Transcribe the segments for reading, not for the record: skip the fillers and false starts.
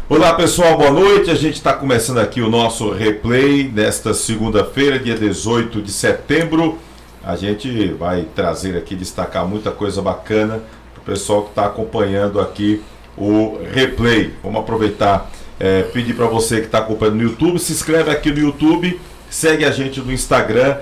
Olá pessoal, boa noite. A gente está começando aqui o nosso replay desta segunda-feira, dia 18 de setembro. A gente vai trazer aqui, destacar muita coisa bacana para o pessoal que está acompanhando aqui o replay. Vamos aproveitar, pedir para você que está acompanhando no YouTube, se inscreve aqui no YouTube, segue a gente no Instagram,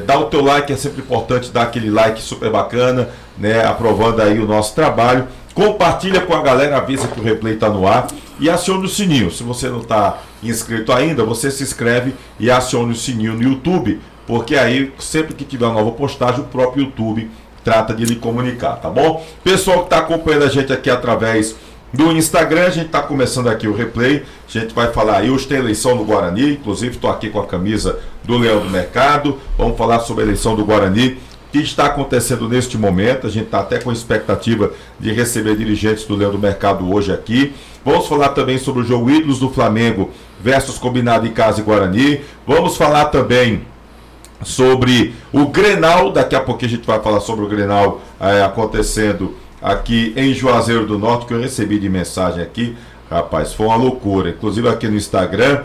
dá o teu like, é sempre importante dar aquele like super bacana, né, aprovando aí o nosso trabalho. Compartilha com a galera, avisa que o replay está no ar e acione o sininho. Se você não está inscrito ainda, você se inscreve e acione o sininho no YouTube, porque aí sempre que tiver uma nova postagem, o próprio YouTube trata de lhe comunicar, tá bom? Pessoal que está acompanhando a gente aqui através do Instagram, a gente está começando aqui o replay. A gente vai falar aí, hoje tem eleição no Guarani, inclusive estou aqui com a camisa do Leão do Mercado. Vamos falar sobre a eleição do Guarani, que está acontecendo neste momento. A gente está até com expectativa de receber dirigentes do Leão do Mercado hoje aqui. Vamos falar também sobre o jogo Ídolos do Flamengo versus Combinado em Casa e Guarani. Vamos falar também sobre o Grenal. Daqui a pouco a gente vai falar sobre o Grenal acontecendo aqui em Juazeiro do Norte, que eu recebi de mensagem aqui. Rapaz, foi uma loucura. Inclusive aqui no Instagram,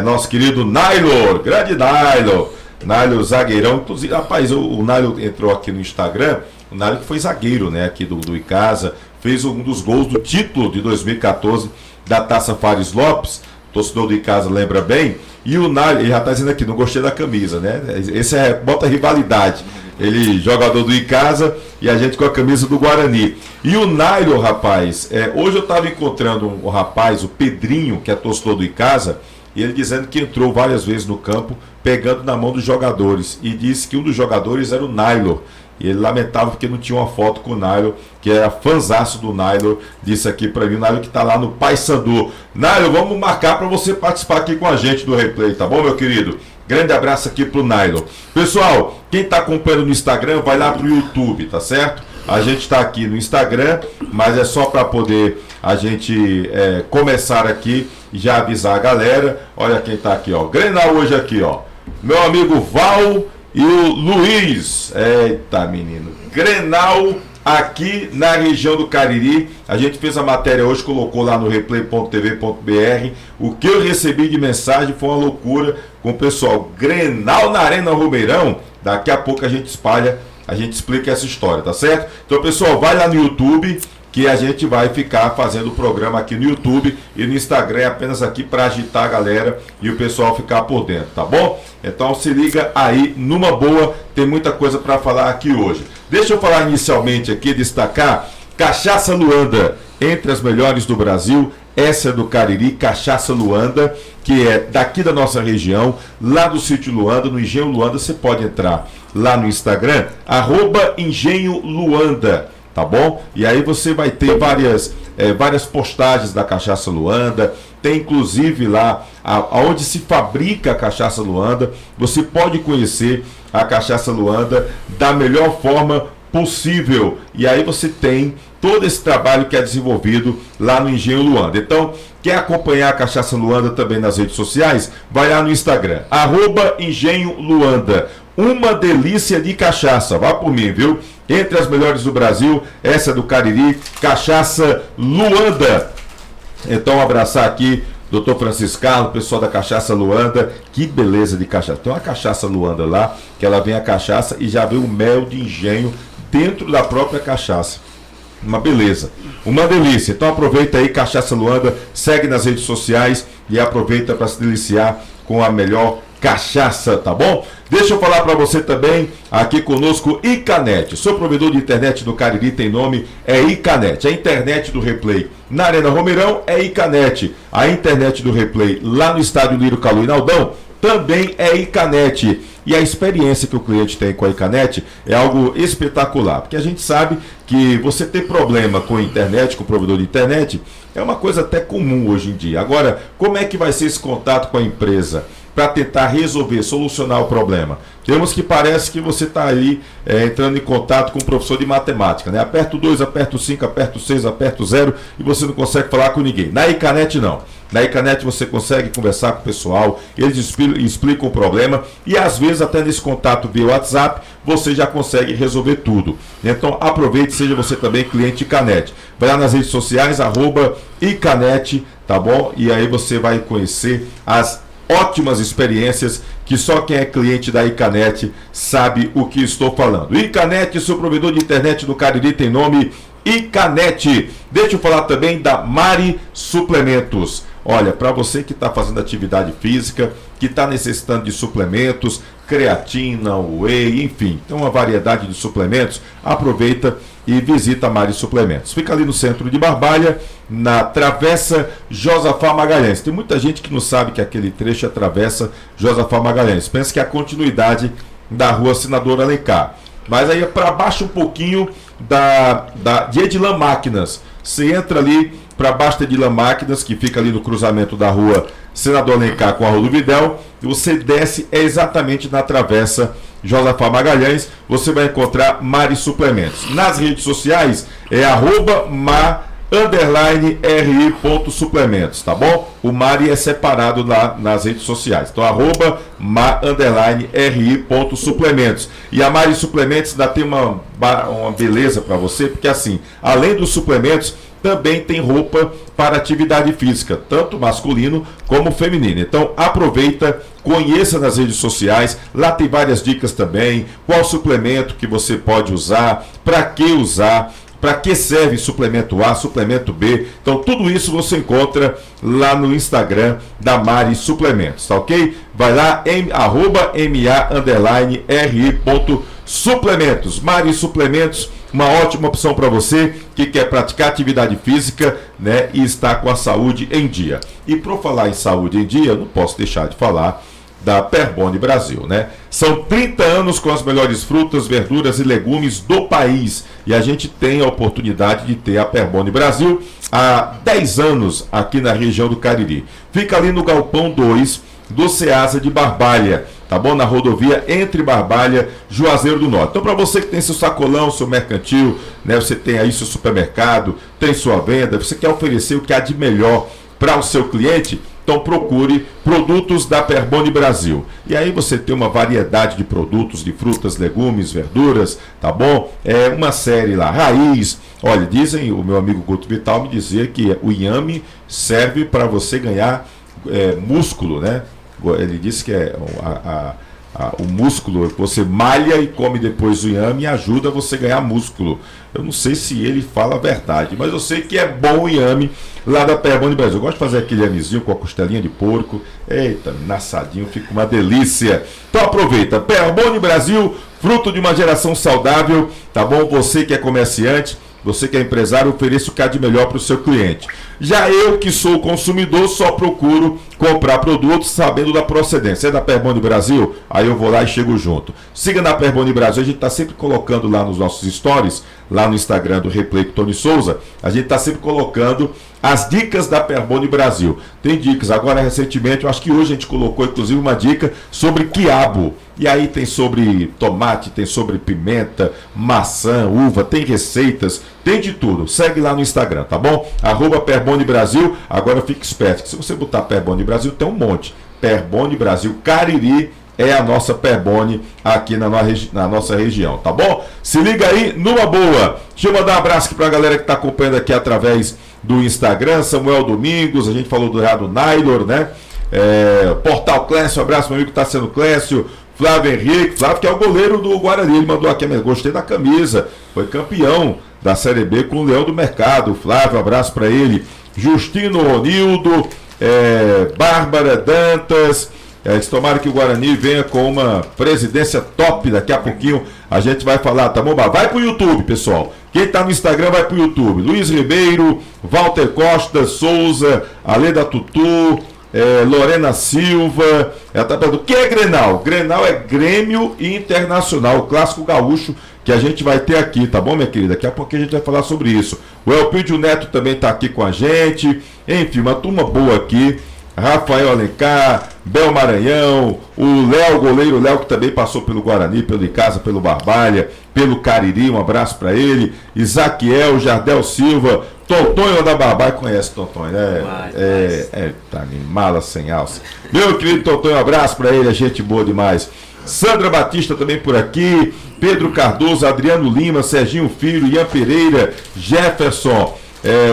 nosso querido Nailo, grande Nailo. Nailo, zagueirão, inclusive, rapaz, o Nailo entrou aqui no Instagram, o Nailo que foi zagueiro, né, aqui do Icasa, fez um dos gols do título de 2014 da Taça Fares Lopes, torcedor do Icasa lembra bem, e o Nailo, ele já está dizendo aqui, não gostei da camisa, né, esse bota rivalidade, ele jogador do Icasa e a gente com a camisa do Guarani. E o Nailo, rapaz, hoje eu estava encontrando um rapaz, o Pedrinho, que é torcedor do Icasa, e ele dizendo que entrou várias vezes no campo, pegando na mão dos jogadores, e disse que um dos jogadores era o Nailo, e ele lamentava porque não tinha uma foto com o Nailo, que era fanzaço do Nailo, disse aqui para mim, o Nailo que está lá no Paysandu. Nailo, vamos marcar para você participar aqui com a gente do replay, tá bom, meu querido? Grande abraço aqui pro Nailo. Pessoal, quem está acompanhando no Instagram, vai lá pro YouTube, tá certo? A gente está aqui no Instagram, mas é só para poder a gente começar aqui e já avisar a galera. Olha quem está aqui, ó. Grenal hoje aqui, ó. Meu amigo Val e o Luiz. Eita, menino. Grenal aqui na região do Cariri. A gente fez a matéria hoje, colocou lá no replay.tv.br. O que eu recebi de mensagem foi uma loucura com o pessoal. Grenal na Arena Romeirão. Daqui a pouco a gente espalha, a gente explica essa história, tá certo? Então, pessoal, vai lá no YouTube, que a gente vai ficar fazendo o programa aqui no YouTube, e no Instagram é apenas aqui para agitar a galera e o pessoal ficar por dentro, tá bom? Então se liga aí, numa boa, tem muita coisa para falar aqui hoje. Deixa eu falar inicialmente aqui, destacar Cachaça Luanda, entre as melhores do Brasil. Essa é do Cariri, Cachaça Luanda, que é daqui da nossa região, lá do sítio Luanda, no Engenho Luanda. Você pode entrar lá no Instagram, @Engenho Luanda, tá bom? E aí você vai ter várias postagens da Cachaça Luanda, tem inclusive lá onde se fabrica a Cachaça Luanda. Você pode conhecer a Cachaça Luanda da melhor forma possível, e aí você tem todo esse trabalho que é desenvolvido lá no Engenho Luanda. Então, quer acompanhar a Cachaça Luanda também nas redes sociais? Vai lá no Instagram, @Engenho Luanda. Uma delícia de cachaça, vá por mim, viu? Entre as melhores do Brasil, essa é do Cariri, Cachaça Luanda. Então, abraçar aqui Dr. Francisco Carlos, pessoal da Cachaça Luanda. Que beleza de cachaça. Tem uma Cachaça Luanda lá, que ela vem a cachaça e já vem o mel de engenho dentro da própria cachaça. Uma beleza, uma delícia. Então aproveita aí, Cachaça Luanda, segue nas redes sociais e aproveita para se deliciar com a melhor cachaça, tá bom? Deixa eu falar para você também, aqui conosco, Icanet. Sou provedor de internet do Cariri, tem nome, é Icanet. A internet do Replay na Arena Romeirão é Icanet. A internet do Replay lá no estádio Lírio Calu e Naldão também é Icanet. E a experiência que o cliente tem com a Icanet é algo espetacular, porque a gente sabe que você ter problema com a internet, com o provedor de internet, é uma coisa até comum hoje em dia. Agora, como é que vai ser esse contato com a empresa para tentar resolver, solucionar o problema? Temos que parece que você está aí entrando em contato com um professor de matemática, né? Aperta o 2, aperta o 5, aperta o 6, aperta o 0 e você não consegue falar com ninguém. Na Icanet não. Na Icanet você consegue conversar com o pessoal, eles explicam o problema e às vezes até nesse contato via WhatsApp você já consegue resolver tudo. Então aproveite, seja você também cliente Icanet. Vai lá nas redes sociais, @Icanet, tá bom? E aí você vai conhecer as ótimas experiências que só quem é cliente da Icanet sabe o que estou falando. Icanet, seu provedor de internet do Cariri, tem nome Icanet. Deixa eu falar também da Mari Suplementos. Olha, para você que está fazendo atividade física, que está necessitando de suplementos, creatina, whey, enfim, tem uma variedade de suplementos, aproveita e visita a Mari Suplementos. Fica ali no centro de Barbalha, na Travessa Josafá Magalhães. Tem muita gente que não sabe que aquele trecho é Travessa Josafá Magalhães. Pensa que é a continuidade da Rua Senador Alencar. Mas aí é para baixo um pouquinho de Edilan Máquinas. Você entra ali para baixo de Edilan Máquinas, que fica ali no cruzamento da Rua Senador Alencar com a Rua do Videl, e você desce exatamente na Travessa Josafá Magalhães, você vai encontrar Mari Suplementos. Nas redes sociais é @ma_ri.suplementos, tá bom? O Mari é separado lá nas redes sociais. Então @ma_ri.suplementos. E a Mari Suplementos ainda tem uma beleza para você, porque assim, além dos suplementos, também tem roupa para atividade física, tanto masculino como feminino. Então aproveita, conheça nas redes sociais, lá tem várias dicas também, qual suplemento que você pode usar, para que serve suplemento A, suplemento B. Então tudo isso você encontra lá no Instagram da Mari Suplementos, tá ok? Vai lá em @ma_ri.suplementos. Mari Suplementos, uma ótima opção para você que quer praticar atividade física, né, e está com a saúde em dia. E por falar em saúde em dia, eu não posso deixar de falar da Perboni Brasil, né? São 30 anos com as melhores frutas, verduras e legumes do país. E a gente tem a oportunidade de ter a Perboni Brasil há 10 anos aqui na região do Cariri. Fica ali no Galpão 2 do Ceasa de Barbalha, tá bom? Na rodovia entre Barbalha e Juazeiro do Norte. Então, para você que tem seu sacolão, seu mercantil, né? Você tem aí seu supermercado, tem sua venda, você quer oferecer o que há de melhor para o seu cliente, então procure produtos da Perboni Brasil. E aí você tem uma variedade de produtos, de frutas, legumes, verduras, tá bom? É uma série lá, raiz. Olha, dizem, o meu amigo Guto Vital me dizia que o inhame serve para você ganhar músculo, né? Ele disse que o músculo, você malha e come depois o inhame e ajuda você a ganhar músculo. Eu não sei se ele fala a verdade, mas eu sei que é bom o inhame lá da Perboni Brasil. Eu gosto de fazer aquele inhamezinho com a costelinha de porco. Eita, nassadinho, fica uma delícia. Então aproveita, Perboni Brasil, fruto de uma geração saudável, tá bom? Você que é comerciante, você que é empresário, ofereça o que há de melhor para o seu cliente. Já eu, que sou consumidor, só procuro comprar produtos sabendo da procedência. É da Perboni Brasil? Aí eu vou lá e chego junto. Siga na Perboni Brasil, a gente está sempre colocando lá nos nossos stories, lá no Instagram do Replay com Tony Souza, a gente está sempre colocando as dicas da Perboni Brasil. Tem dicas, agora recentemente, eu acho que hoje a gente colocou inclusive uma dica sobre quiabo. E aí tem sobre tomate, tem sobre pimenta, maçã, uva, tem receitas, tem de tudo. Segue lá no Instagram, tá bom? @Perboni Brasil. Agora fique esperto, que se você botar Perboni Brasil, tem um monte. Perboni Brasil, Cariri é a nossa Perboni aqui na nossa região, tá bom? Se liga aí, numa boa. Deixa eu mandar um abraço aqui pra galera que tá acompanhando aqui através do Instagram. Samuel Domingos, a gente falou do Reado Nailor, né? Portal Clécio, um abraço meu amigo que tá sendo Clécio. Flávio Henrique, Flávio que é o goleiro do Guarani, ele mandou aqui, gostei da camisa, foi campeão da Série B com o Leão do Mercado. Flávio, um abraço para ele. Justino Ronildo, Bárbara Dantas, tomara que o Guarani venha com uma presidência top. Daqui a pouquinho a gente vai falar, tá bom? Vai pro YouTube, pessoal. Quem tá no Instagram vai pro YouTube. Luiz Ribeiro, Walter Costa, Souza, Aleda Tutu, Lorena Silva, ela tá perguntando, o que é Grenal? Grenal é Grêmio Internacional, o clássico gaúcho que a gente vai ter aqui, tá bom, minha querida? Daqui a pouco a gente vai falar sobre isso. O Elpidio Neto também tá aqui com a gente, enfim, uma turma boa aqui. Rafael Alencar, Bel Maranhão, o Léo, goleiro Léo, que também passou pelo Guarani, pelo Icasa, pelo Barbalha, pelo Cariri, um abraço para ele. Isaquiel, Jardel Silva, Tontonho da Babá, conhece Tontonho, né? Tá ali, mala sem alça. Meu querido Tontonho, um abraço pra ele, é gente boa demais. Sandra Batista também por aqui, Pedro Cardoso, Adriano Lima, Serginho Filho, Ian Pereira, Jefferson,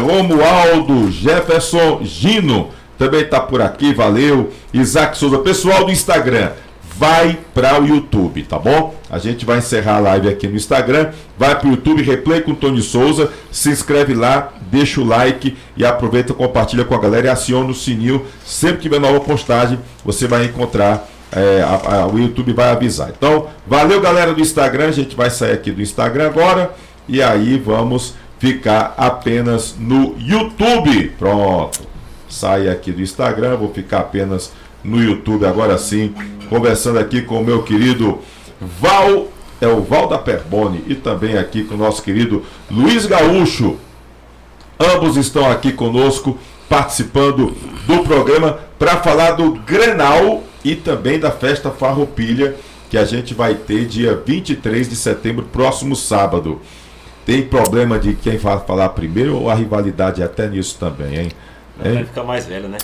Romualdo, Jefferson Gino, também tá por aqui, valeu. Isaac Souza, pessoal do Instagram, vai para o YouTube, tá bom? A gente vai encerrar a live aqui no Instagram, vai para o YouTube, Replay com Tony Souza, se inscreve lá, deixa o like e aproveita, compartilha com a galera e aciona o sininho. Sempre que tiver nova postagem, você vai encontrar, o YouTube vai avisar. Então, valeu galera do Instagram, a gente vai sair aqui do Instagram agora e aí vamos ficar apenas no YouTube. Pronto, sai aqui do Instagram, vou ficar apenas no YouTube agora sim, conversando aqui com o meu querido Val, o Val da Perboni, e também aqui com o nosso querido Luiz Gaúcho. Ambos estão aqui conosco, participando do programa para falar do Grenal e também da festa Farroupilha, que a gente vai ter dia 23 de setembro, próximo sábado. Tem problema de quem vai falar primeiro ou a rivalidade até nisso também, hein? Vai ficar mais velho, né?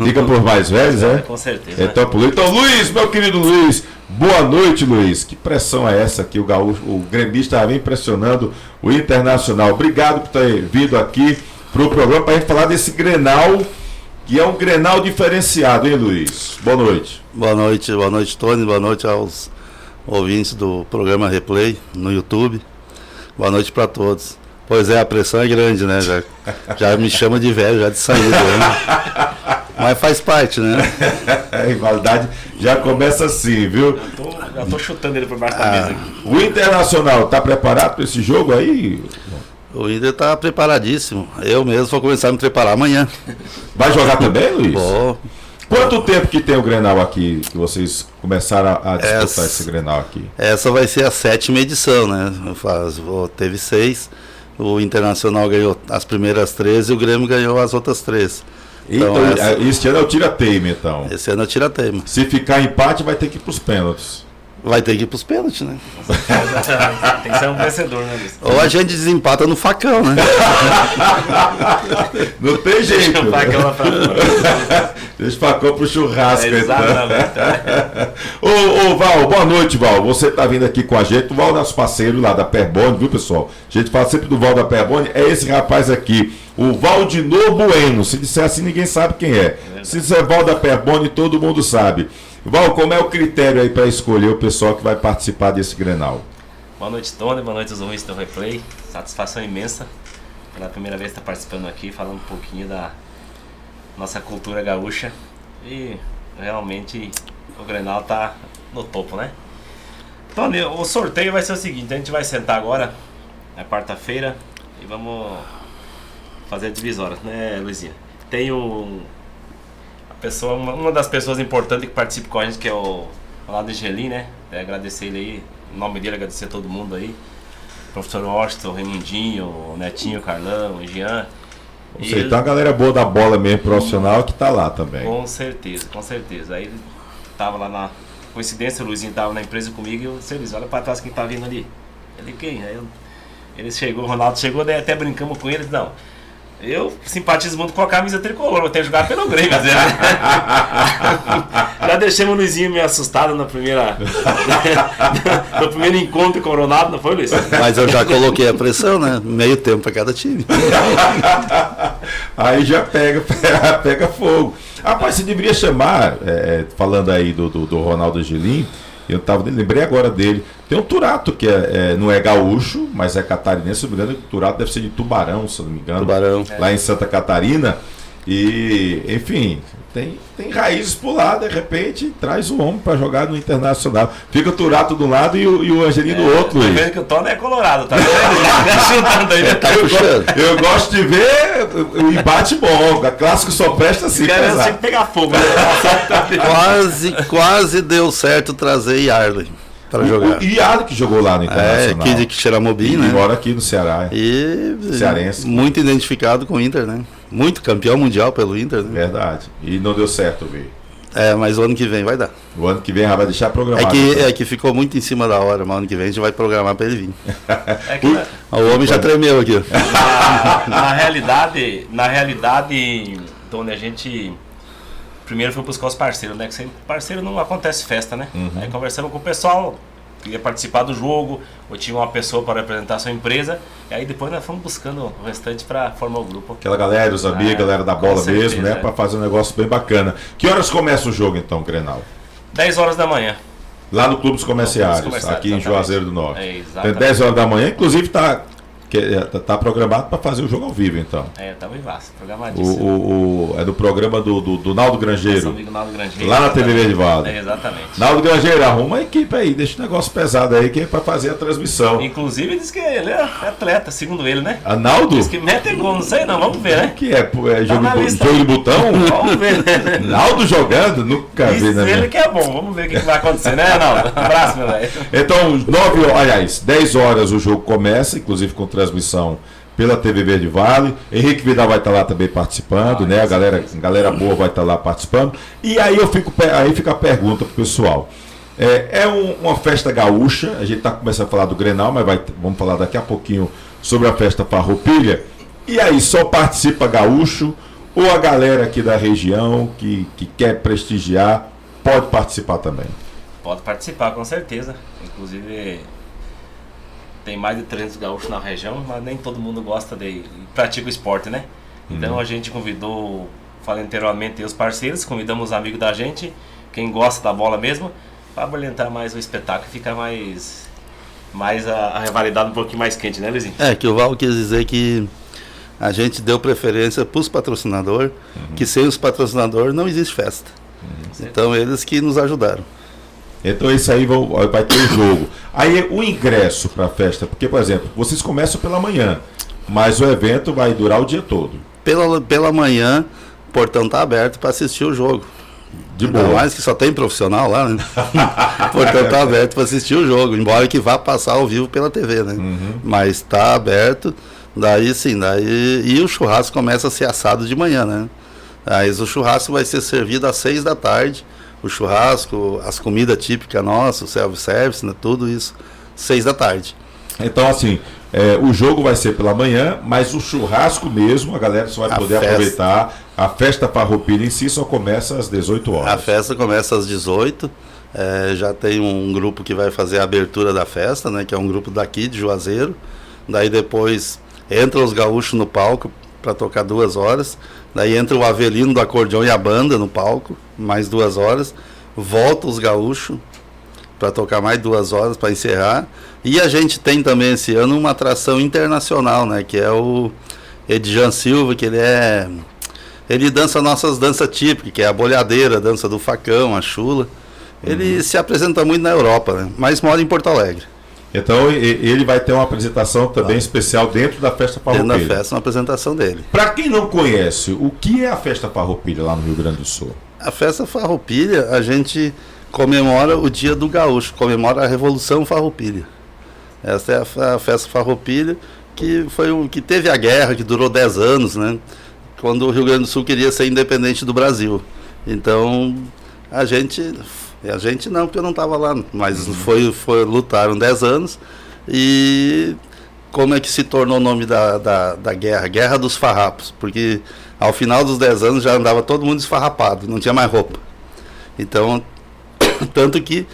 Fica por mais velhos, Com certeza. Então, Luiz, meu querido Luiz, boa noite, Luiz. Que pressão é essa aqui? O gremista vem pressionando o Internacional. Obrigado por ter vindo aqui para o programa para a gente falar desse Grenal, que é um Grenal diferenciado, hein, Luiz? Boa noite. Boa noite, Tony. Boa noite aos ouvintes do programa Replay no YouTube. Boa noite para todos. Pois é, a pressão é grande, né? Já me chama de velho, já de saída. Né? Mas faz parte, né? A rivalidade já começa assim, viu? Já tô chutando ele por baixo da mesa aqui. O Internacional está preparado para esse jogo aí? O Inter está preparadíssimo. Eu mesmo vou começar a me preparar amanhã. Vai jogar também, Luiz? Vou. Quanto tempo que tem o Grenal aqui, que vocês começaram a disputar esse Grenal aqui? Essa vai ser a 7ª edição, né? Teve 6. O Internacional ganhou as primeiras 3 e o Grêmio ganhou as outras 3. Então, esse ano é o tira-teima, então. Esse ano é o tira-teima. Se ficar empate, vai ter que ir para os pênaltis. Vai ter que ir para os pênaltis, né? Tem que ser um vencedor, né, Luiz? Ou a gente desempata no facão, né? Não tem jeito. Deixa o facão lá pra fora. Deixa o facão pro churrasco. Exatamente. Ô Val, boa noite, Val. Você está vindo aqui com a gente. O Val, nosso parceiro lá da Perboni, viu, pessoal? A gente fala sempre do Val da Perboni. É esse rapaz aqui, o Valdinor Bueno. Se disser assim, ninguém sabe quem é. Se disser Val da Perboni, todo mundo sabe. Val, como é o critério aí para escolher o pessoal que vai participar desse Grenal? Boa noite, Tony. Boa noite aos ouvintes do Replay. Satisfação imensa pela primeira vez estar participando aqui, falando um pouquinho da nossa cultura gaúcha. E realmente o Grenal tá no topo, né? Tony, o sorteio vai ser o seguinte: a gente vai sentar agora, é quarta-feira, e vamos fazer a divisória, né, Luizinha? Tem uma das pessoas importantes que participa com a gente, que é o Ronaldo Angelim, né? Agradecer ele aí, em nome dele, agradecer a todo mundo aí. Professor Washington, o Raimundinho, o Netinho, o Carlão, o Jean. Então a galera boa da bola mesmo, profissional, que tá lá também. Com certeza, com certeza. Aí ele tava lá na coincidência, o Luizinho tava na empresa comigo e eu disse: Luiz, olha pra trás quem tá vindo ali. Ele, quem? Aí ele chegou, o Ronaldo chegou, daí até brincamos com ele, não. Eu simpatizo muito com a camisa tricolor, eu tenho jogado pelo Grêmio, né? Já deixamos o Luizinho meio assustado no primeiro encontro com o Ronaldo, não foi, Luiz? Mas eu já coloquei a pressão, né? Meio tempo para cada time. Aí já pega fogo. Rapaz, você deveria chamar, falando aí do Ronaldo Angelim, lembrei agora dele. Tem um Turato que não é gaúcho, mas é catarinense. Se não me engano, o Turato deve ser de Tubarão, se não me engano. Tubarão. Lá em Santa Catarina. E, enfim, tem raízes por lá, de repente, traz o homem para jogar no Internacional. Fica o Turato de um lado e o Angelino do outro. Tá vendo que o Tony é colorado, tá vendo? Eu gosto de ver o embate bom. A clássico só presta assim. Tem que pegar fogo, né? Quase deu certo trazer Yarley para jogar. O Iado que jogou lá no Internacional. Aqui de Xeramobim, né? Mora aqui no Ceará. E cearense. Muito identificado com o Inter, né? Muito campeão mundial pelo Inter, né? Verdade. E não deu certo, viu? Mas o ano que vem vai dar. O ano que vem já vai deixar programado. É que ficou muito em cima da hora, mas ano que vem a gente vai programar para ele vir. É que O homem já tremeu aqui. na realidade, onde a gente primeiro foi buscar os parceiros, né? Que sem parceiro não acontece festa, né? Aí conversamos com o pessoal, queria participar do jogo, ou tinha uma pessoa para representar a sua empresa, e aí depois nós fomos buscando o restante para formar o grupo. Aquela galera, os amigos, galera da bola mesmo, né? Para fazer um negócio bem bacana. Que horas começa o jogo então, Grenal? 10 horas da manhã. Lá no Clube dos Comerciários, aqui exatamente. em Juazeiro do Norte. Exatamente. Tem 10 horas da manhã, inclusive tá programado para fazer o jogo ao vivo, então. Tá vivaço, programadíssimo. É do programa do Naldo Grangeiro. Nosso amigo Naldo Grangeiro. Lá na TV Verde Vale. Exatamente. Naldo Grangeiro, arruma a equipe aí, deixa o negócio pesado aí, que é para fazer a transmissão. Inclusive, diz que ele é atleta, segundo ele, né? A Naldo? Diz que mete gol, não sei não, vamos ver, né? Que é jogo de botão? Vamos ver, né? Naldo jogando? Nunca vi, né? Ele que é bom, vamos ver o que vai acontecer, né, Naldo? Abraço, meu velho. Então, 10 horas o jogo começa, inclusive com transmissão pela TV Verde Vale. Henrique Vidal vai estar lá também participando, né? A galera boa vai estar lá participando. E aí fica a pergunta pro pessoal. Uma festa gaúcha, a gente está começando a falar do Grenal, mas vamos falar daqui a pouquinho sobre a festa Farroupilha. E aí, só participa gaúcho ou a galera aqui da região que quer prestigiar pode participar também? Pode participar, com certeza. Inclusive, tem mais de 300 gaúchos na região, mas nem todo mundo gosta de pratica o esporte, né? Então a gente convidou, falei anteriormente, os parceiros, convidamos os amigos da gente, quem gosta da bola mesmo, para abrilhantar mais o espetáculo e ficar mais a rivalidade um pouquinho mais quente, né, Luizinho? Que o Val quis dizer que a gente deu preferência para os patrocinadores, que sem os patrocinadores não existe festa. Então eles que nos ajudaram. Então isso aí vai ter o jogo. Aí o ingresso para a festa, porque, por exemplo, vocês começam pela manhã, mas o evento vai durar o dia todo. Pela manhã, o portão está aberto para assistir o jogo. De boa. Ainda mais que só tem profissional lá, né? O portão está aberto para assistir o jogo, embora que vá passar ao vivo pela TV, né? Mas está aberto, daí sim, e o churrasco começa a ser assado de manhã, né? Aí o churrasco vai ser servido às 6 da tarde. O churrasco, as comidas típicas nossas, o self-service, né, tudo isso, 6 da tarde. Então, assim, o jogo vai ser pela manhã, mas o churrasco mesmo, a galera só vai poder aproveitar. A festa Farroupilha em si só começa às 18 horas. A festa começa às 18. Já tem um grupo que vai fazer a abertura da festa, né, que é um grupo daqui de Juazeiro. Daí depois entra os gaúchos no palco para tocar 2 horas. Daí entra o Avelino do acordeão e a banda no palco, mais 2 horas. Volta os gaúchos para tocar mais 2 horas para encerrar. E a gente tem também esse ano uma atração internacional, né? Que é o Edjan Silva, que ele dança nossas danças típicas, que é a bolhadeira, a dança do facão, a chula. Ele se apresenta muito na Europa, né? Mas mora em Porto Alegre. Então ele vai ter uma apresentação também especial dentro da festa Farroupilha. Dentro da festa, uma apresentação dele. Para quem não conhece, o que é a festa Farroupilha lá no Rio Grande do Sul? A festa Farroupilha, a gente comemora o Dia do Gaúcho, comemora a Revolução Farroupilha. Essa é a festa Farroupilha, que teve a guerra, que durou 10 anos, né? Quando o Rio Grande do Sul queria ser independente do Brasil. Então, a gente não, porque eu não estava lá, mas lutaram 10 anos. E como é que se tornou o nome da guerra? Guerra dos Farrapos, porque ao final dos 10 anos já andava todo mundo esfarrapado, não tinha mais roupa. Então, tanto que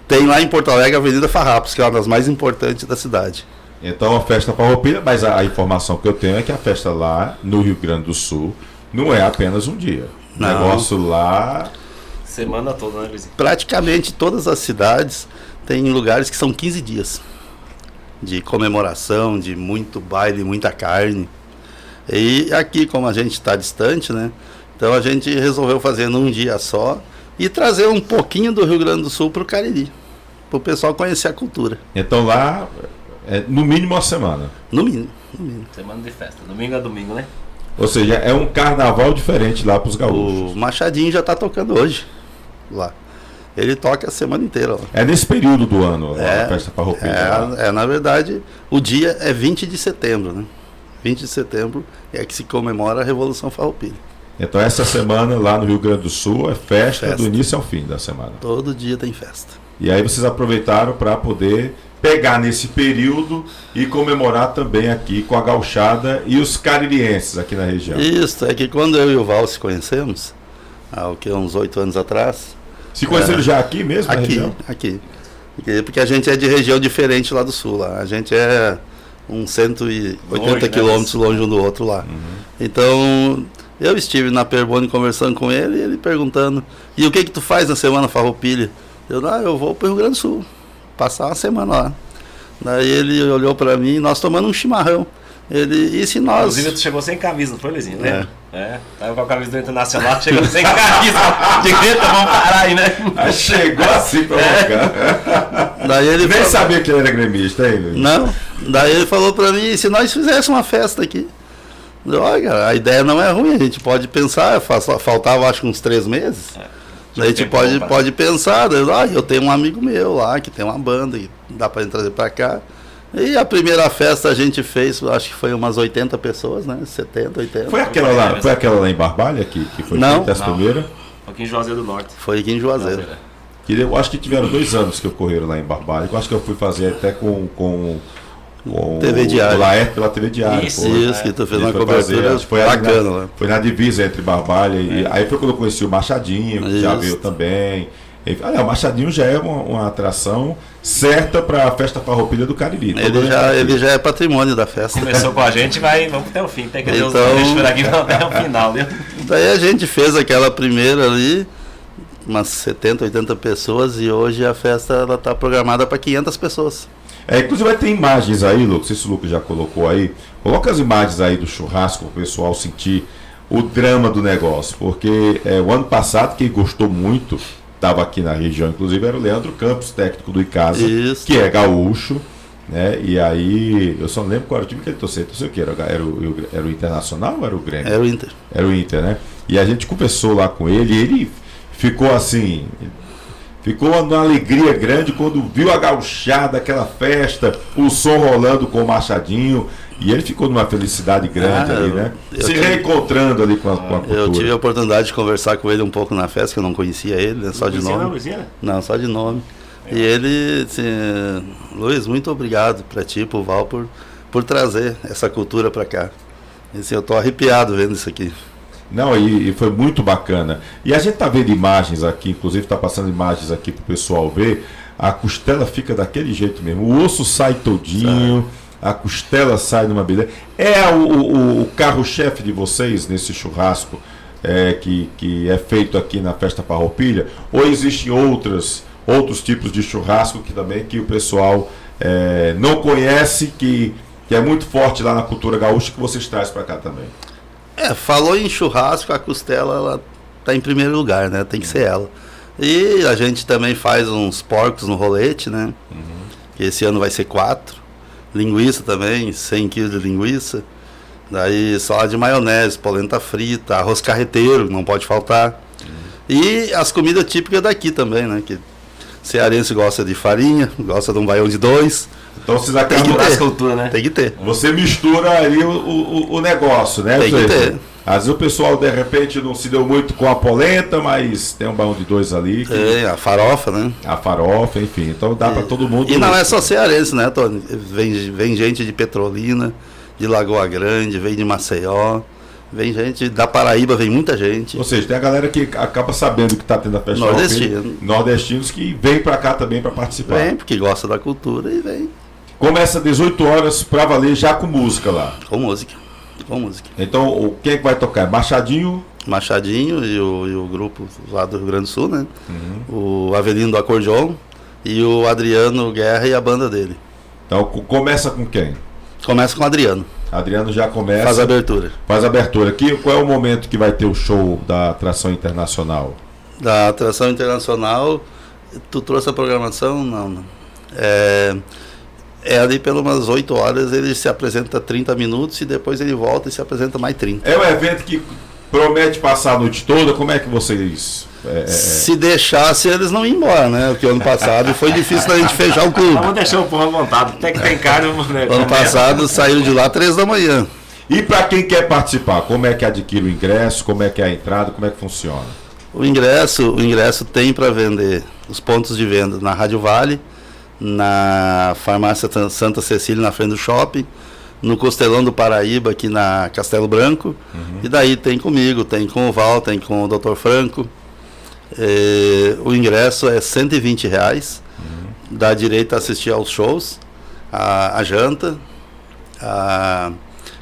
tem lá em Porto Alegre a Avenida Farrapos, que é uma das mais importantes da cidade. Então a festa Farroupilha, mas a informação que eu tenho é que a festa lá no Rio Grande do Sul não é apenas um dia. O negócio lá... Semana toda, né, Luizinho? Praticamente todas as cidades têm lugares que são 15 dias de comemoração, de muito baile, muita carne. E aqui, como a gente está distante, né? Então a gente resolveu fazer num dia só e trazer um pouquinho do Rio Grande do Sul para o Cariri, para o pessoal conhecer a cultura. Então lá, no mínimo uma semana. No mínimo. Semana de festa, domingo a domingo, né? Ou seja, é um carnaval diferente lá para os gaúchos. O Machadinho já está tocando hoje lá. Ele toca a semana inteira lá. É nesse período do ano, a festa Farroupilha. Na verdade, o dia é 20 de setembro, né? 20 de setembro é que se comemora a Revolução Farroupilha. Então essa semana lá no Rio Grande do Sul é festa do início ao fim da semana. Todo dia tem festa. E aí vocês aproveitaram para poder pegar nesse período e comemorar também aqui com a gauchada e os caririenses aqui na região. Isso, é que quando eu e o Val se conhecemos, há uns 8 anos atrás... Se conheceram já aqui mesmo na região? Aqui. Porque a gente é de região diferente lá do sul. Lá. A gente é uns 180 quilômetros longe um do outro lá. Então, eu estive na Perbone conversando com ele e ele perguntando, e o que tu faz na Semana Farroupilha? Eu vou para o Rio Grande do Sul, passar uma semana lá. Daí ele olhou para mim, nós tomando um chimarrão. Ele, e se nós... Inclusive, tu chegou sem camisa, não foi, Luizinho? Lembra? Tava com a camisa do Internacional, chegou sem camisa. De grita, vamos parar aí, né? Chegou assim pra cá. Daí ele nem sabia que ele era gremista, hein, Luiz? Não. Daí ele falou pra mim, se nós fizéssemos uma festa aqui? Olha, a ideia não é ruim, a gente pode pensar, faltava acho que uns 3 meses. Daí a gente pode pensar, eu tenho um amigo meu lá, que tem uma banda, que dá pra trazer pra cá. E a primeira festa a gente fez, acho que foi umas 80 pessoas, né? 70, 80. Foi aquela lá em Barbalha que foi feita essa primeira? Foi aqui em Juazeiro do Norte. Foi aqui em Juazeiro. Eu acho que tiveram 2 anos que ocorreram lá em Barbalha. Eu acho que eu fui fazer até com TV Diário. Pela TV Diário. Isso, que tu fez uma cobertura bacana. Foi na divisa entre Barbalha e... Aí foi quando eu conheci o Machadinho, que já veio também. O Machadinho já é uma atração certa para a festa farroupilha do Cariri. Ele já é patrimônio da festa. Começou com a gente, vamos até o fim. Tem que então, Deus por aqui até o final, viu? Daí a gente fez aquela primeira ali, umas 70, 80 pessoas, e hoje a festa está programada para 500 pessoas. Inclusive vai ter imagens aí, Lucas, não sei se o Lucas já colocou aí. Coloca as imagens aí do churrasco para o pessoal sentir o drama do negócio. Porque o ano passado, quem gostou muito... Estava aqui na região, inclusive, era o Leandro Campos, técnico do Icasa, que é gaúcho, né? E aí, eu só não lembro qual era o time que ele torcia. Torcia o quê? Era o Internacional ou era o Grêmio? Era o Inter. Era o Inter, né? E a gente conversou lá com ele e ele ficou assim, ficou numa alegria grande quando viu a gauchada, aquela festa, o som rolando com o Machadinho. E ele ficou numa felicidade grande ali, né? Reencontrando ali com a cultura. Eu tive a oportunidade de conversar com ele um pouco na festa, que eu não conhecia ele, né? Só de nome. Não, só de nome. E ele disse, Luiz, muito obrigado para ti, pro Val, por trazer essa cultura para cá. Assim, eu tô arrepiado vendo isso aqui. Não, e foi muito bacana. E a gente tá vendo imagens aqui, inclusive tá passando imagens aqui pro pessoal ver. A costela fica daquele jeito mesmo. O osso sai todinho. A costela sai numa beleza. É o carro-chefe de vocês nesse churrasco que é feito aqui na Festa Farroupilha? Ou existem outros tipos de churrasco que o pessoal não conhece, que é muito forte lá na cultura gaúcha, que vocês trazem para cá também? Falou em churrasco, a costela ela tá em primeiro lugar, né? Tem que ser ela. E a gente também faz uns porcos no rolete, né? Que esse ano vai ser 4. Linguiça também, 100 kg de linguiça. Daí salada de maionese, polenta frita, arroz carreteiro, não pode faltar. E as comidas típicas daqui também, né? Que cearense gosta de farinha, gosta de um baião de 2. Então vocês acabam da cultura, né? Tem que ter. Você mistura ali o negócio, né? Tem que ter. Às vezes o pessoal de repente não se deu muito com a polenta, mas tem um baião de 2 ali. A farofa, né? A farofa, enfim. Então dá para todo mundo. E não é só cearense, né, Tony? Vem gente de Petrolina, de Lagoa Grande, vem de Maceió, vem gente da Paraíba, vem muita gente. Ou seja, tem a galera que acaba sabendo que está tendo a festa. Nordestinos que vem para cá também para participar. Vem, porque gosta da cultura e vem. Começa às 18 horas para valer, já com música lá. Com música. Então, quem é que vai tocar? Machadinho e o grupo lá do Rio Grande do Sul, né? O Avelino do Acordeon e o Adriano Guerra e a banda dele. Então, começa com quem? Começa com o Adriano. Adriano já começa. Faz a abertura. Qual é o momento que vai ter o show da Atração Internacional? Da Atração Internacional, tu trouxe a programação? Não. Ali pelas umas 8 horas ele se apresenta 30 minutos e depois ele volta e se apresenta mais 30. É um evento que promete passar a noite toda, como é que vocês... Se deixasse, eles não iam embora, né? Porque ano passado foi difícil da gente fechar o clube. Vamos deixar o povo montado, até que tem carne. Ano passado saiu de lá 3 da manhã. E para quem quer participar, como é que adquire o ingresso, como é que é a entrada, como é que funciona? O ingresso tem para vender os pontos de venda na Rádio Vale, na Farmácia Santa Cecília, na frente do shopping, no Costelão do Paraíba, aqui na Castelo Branco, e daí tem comigo, tem com o Val, tem com o Dr. Franco. O ingresso é R$120, dá direito a assistir aos shows, a janta.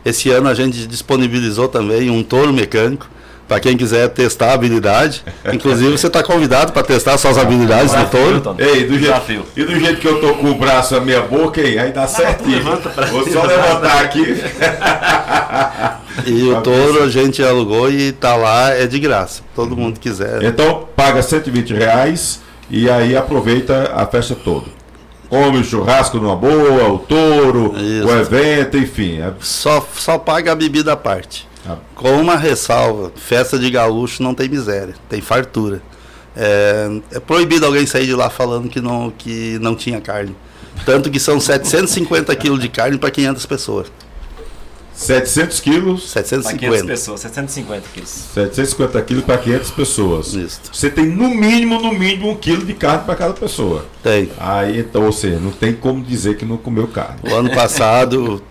Esse ano a gente disponibilizou também um touro mecânico, para quem quiser testar a habilidade. Inclusive você está convidado para testar suas habilidades no touro. Ei, do jeito que eu tô com o braço na minha boca, hein, aí dá certinho. Vou só levantar aqui. E o touro a gente alugou e tá lá, é de graça. Todo mundo quiser. Então paga R$120 e aí aproveita a festa toda. Come o churrasco numa boa, o touro, o evento, enfim. Só paga a bebida à parte. Com uma ressalva, festa de gaúcho não tem miséria, tem fartura. É proibido alguém sair de lá falando que não tinha carne. Tanto que são 750 quilos de carne para 500 pessoas. 700 quilos? 750. 500 pessoas, 750 quilos. 750 quilos para 500 pessoas. Isso. Você tem no mínimo 1 quilo de carne para cada pessoa. Tem. Aí, então, ou seja, não tem como dizer que não comeu carne. O ano passado,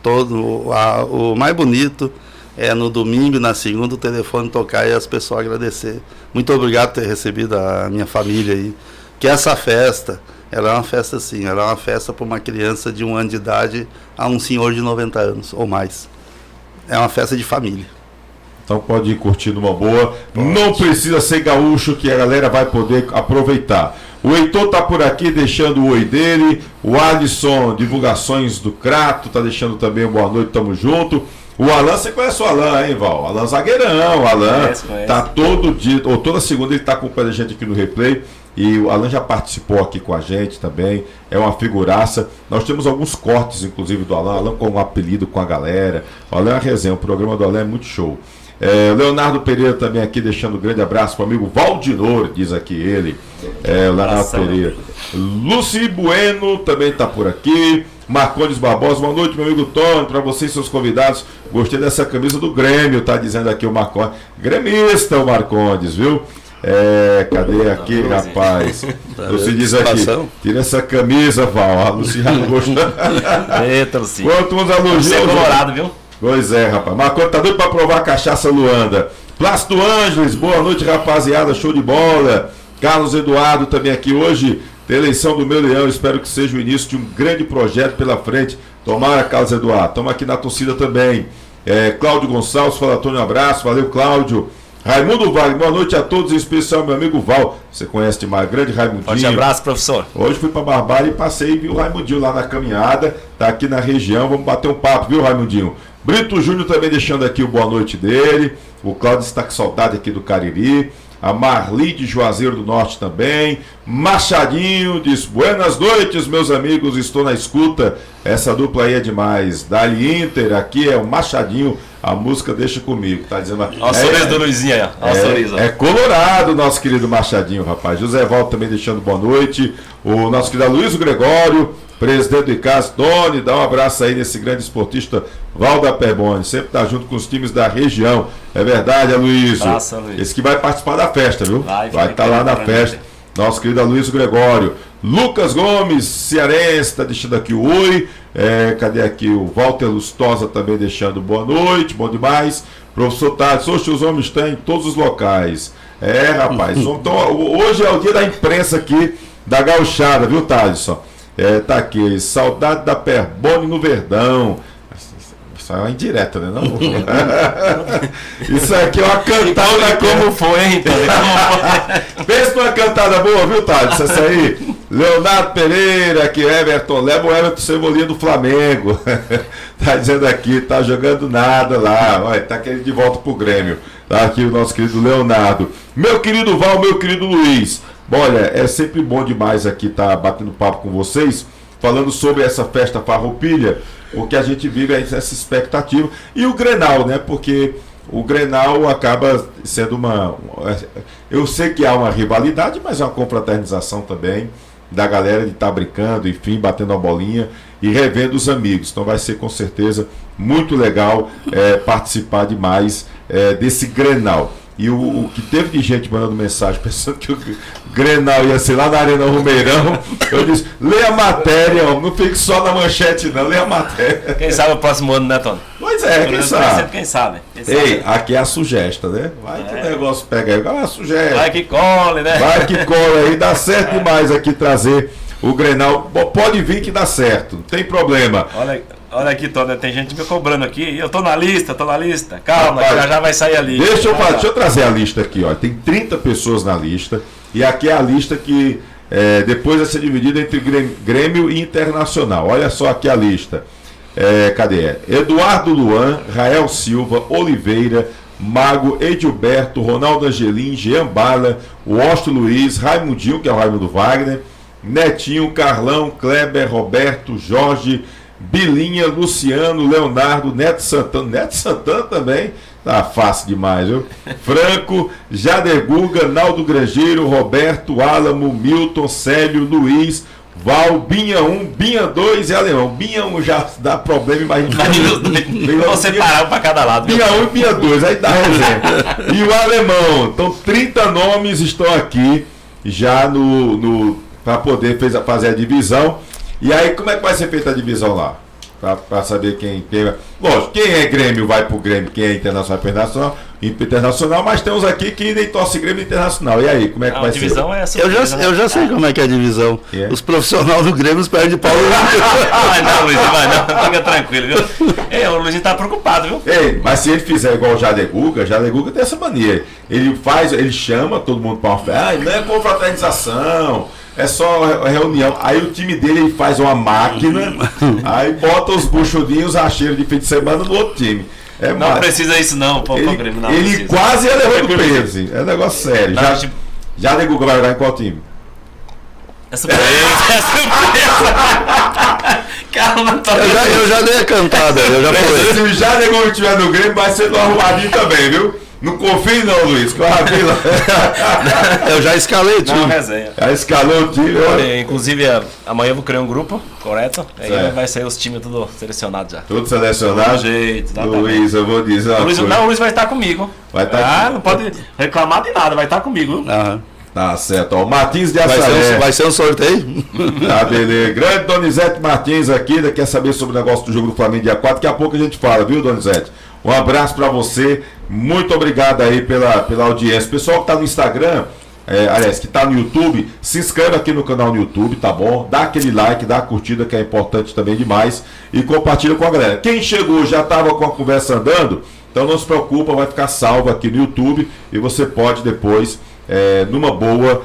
o mais bonito é no domingo, na segunda, o telefone tocar e as pessoas agradecer. Muito obrigado por ter recebido a minha família aí. Que essa festa, ela é uma festa assim, ela é uma festa para uma criança de 1 ano de idade a um senhor de 90 anos ou mais. É uma festa de família. Então pode ir curtindo uma boa. Não precisa ser gaúcho que a galera vai poder aproveitar. O Heitor tá por aqui deixando o oi dele. O Alisson, divulgações do Crato, tá deixando também um boa noite, tamo junto. O Alan, você conhece o Alan, hein, Val? Alan zagueirão, o Alan tá todo dia, ou toda segunda ele tá acompanhando a gente aqui no replay. E o Alan já participou aqui com a gente também, é uma figuraça. Nós temos alguns cortes, inclusive, do Alan com um apelido com a galera. O Alan é uma resenha, o programa do Alan é muito show. Leonardo Pereira também aqui, deixando um grande abraço para o amigo Valdinor, diz aqui ele. Leonardo Pereira. Luci Bueno também está por aqui. Marcondes Barbosa, boa noite, meu amigo Tony, para você e seus convidados. Gostei dessa camisa do Grêmio, tá dizendo aqui o Marcondes. Gremista o Marcondes, viu? Cadê aqui, rapaz? Você diz aqui, tira essa camisa, Val. A Luciana gostou. Eita, Luciana. Quantos elogios. Você é colorado, viu? Pois é, rapaz. Marcondes tá doido para provar a cachaça Luanda. Plácido Ângeles, boa noite, rapaziada. Show de bola. Carlos Eduardo também aqui hoje. Tem eleição do meu leão, espero que seja o início de um grande projeto pela frente. Tomara, Carlos Eduardo. Estamos aqui na torcida também. Cláudio Gonçalves, fala Antônio, um abraço. Valeu, Cláudio. Raimundo Wagner, boa noite a todos, em especial meu amigo Val. Você conhece demais, grande Raimundinho. Forte abraço, professor. Hoje fui para Barbária e passei e vi o Raimundinho lá na caminhada. Tá aqui na região, vamos bater um papo, viu, Raimundinho? Brito Júnior também deixando aqui o boa noite dele. O Cláudio está com saudade aqui do Cariri. A Marli de Juazeiro do Norte também. Machadinho diz, buenas noites, meus amigos, estou na escuta. Essa dupla aí é demais. Dali Inter, aqui é o Machadinho, a música Deixa Comigo. Tá dizendo, olha o sorriso do Luizinho aí, ó. Olha o sorriso. É colorado, nosso querido Machadinho, rapaz. José Valdo também deixando boa noite. O nosso querido Luiz Gregório, presidente do ICAS, Tony, dá um abraço aí nesse grande esportista Valda Perboni, sempre tá junto com os times da região. É verdade, Aloysio? Nossa, Luiz. Esse que vai participar da festa, viu? Vai estar lá na festa. Nosso querido Aloysio Gregório. Lucas Gomes, cearense, tá deixando aqui o oi. Cadê aqui? O Walter Lustosa também deixando boa noite, bom demais. Professor Tades, hoje os homens estão em todos os locais. Rapaz, então, hoje é o dia da imprensa aqui da gauchada, viu, Thaleson? Tá aqui, saudade da Perboni no Verdão. Isso é uma indireta, né? Não? Isso aqui é uma cantada. Como foi, hein? Pensa numa cantada boa, viu, Thales? Essa aí. Leonardo Pereira, aqui, Everton. Leva o Everton Cebolinha do Flamengo. Tá dizendo aqui, tá jogando nada lá. Olha, tá querendo de volta pro Grêmio. Tá aqui o nosso querido Leonardo. Meu querido Val, meu querido Luiz. Olha, é sempre bom demais aqui estar batendo papo com vocês, falando sobre essa festa Farroupilha, porque a gente vive essa expectativa. E o Grenal, né? Porque o Grenal acaba sendo eu sei que há uma rivalidade, mas é uma confraternização também. da galera de estar brincando, enfim, batendo a bolinha e revendo os amigos. Então vai ser com certeza muito legal participar demais desse Grenal. E o que teve de gente mandando mensagem pensando que o Grenal ia ser lá na Arena Romeirão, eu disse, lê a matéria, não fique só na manchete não, lê a matéria. Quem sabe o próximo ano, né, Tony? Pois é, quem sabe. Quem sabe. Ei, aqui é a sugesta, né? Vai que o negócio pega aí, vai a sugesta. Vai que cole, né? Vai que cola aí, dá certo demais aqui trazer o Grenal. Pode vir que dá certo, não tem problema. Olha aqui, Tony, tem gente me cobrando aqui. Eu tô na lista. Calma, Rapaz, já vai sair a lista. Deixa eu trazer a lista aqui, ó. Tem 30 pessoas na lista. E aqui é a lista que depois vai ser dividida entre Grêmio e Internacional. Olha só aqui a lista. Cadê? Eduardo Luan, Rael Silva, Oliveira, Mago, Edilberto, Ronaldo Angelim, Jean Bala, Washington Luiz, Raimundinho, que é o Raimundo Wagner, Netinho, Carlão, Kleber, Roberto, Jorge, Bilinha, Luciano, Leonardo, Neto Santana também, tá fácil demais, viu? Franco, Jader Guga, Naldo Grangeiro, Roberto, Álamo, Milton, Célio, Luiz, Val, Binha 1, Binha 2 e Alemão. Binha 1 já dá problema, imagina. Vou separar um pra cada lado. Binha 1 e Binha 2, aí dá resenha. E o Alemão, então 30 nomes estão aqui já para poder fazer a divisão. E aí, como é que vai ser feita a divisão lá? Para saber quem. Lógico, quem é Grêmio vai pro Grêmio, quem é Internacional vai pro Internacional, mas temos aqui que nem torce Grêmio Internacional. E aí, como é que vai ser? É assim, eu já sei como é que é a divisão. Os profissionais do Grêmio perdem de pau. Vai não, Luizinho, vai não. Fica tranquilo, viu? O Luizinho tá preocupado, viu? Ei, mas se ele fizer igual o Jader Guga tem essa mania. Ele chama todo mundo para uma festa. Não é confraternização. É só reunião. Aí o time dele ele faz uma máquina, aí bota os buchudinhos, acheiros de fim de semana no outro time. Não precisa isso não, pô, Grêmio. Não ele precisa. quase ia levar do peso. É um negócio sério. Não, já de Guga vai jogar em qual time? É surpresa, é surpresa. Calma, eu já dei a cantada, eu já falei. Se o Jader Guga estiver no Grêmio, vai ser do arrumadinho também, viu? Não confie não, Luiz, que eu rabei lá. Eu já escalei o time. Não, resenha. Já escalou o time. Inclusive, amanhã eu vou criar um grupo, correto? Aí vai sair os times tudo selecionados já. Tudo selecionado? Do jeito, Luiz, eu vou dizer uma coisa. Não, o Luiz vai estar comigo. Vai estar não pode reclamar de nada, vai estar comigo. Aham. Tá certo, ó. O Martins de Assaré. Vai ser um sorteio? Tá, beleza. Grande Donizete Martins aqui, quer saber sobre o negócio do jogo do Flamengo dia 4. Daqui a pouco a gente fala, viu, Donizete? Um abraço pra você. Muito obrigado aí pela audiência. Pessoal que tá no Instagram, aliás, que tá no YouTube, se inscreva aqui no canal no YouTube, tá bom? Dá aquele like, dá a curtida, que é importante também demais. E compartilha com a galera. Quem chegou já tava com a conversa andando, então não se preocupa, vai ficar salvo aqui no YouTube e você pode depois, numa boa,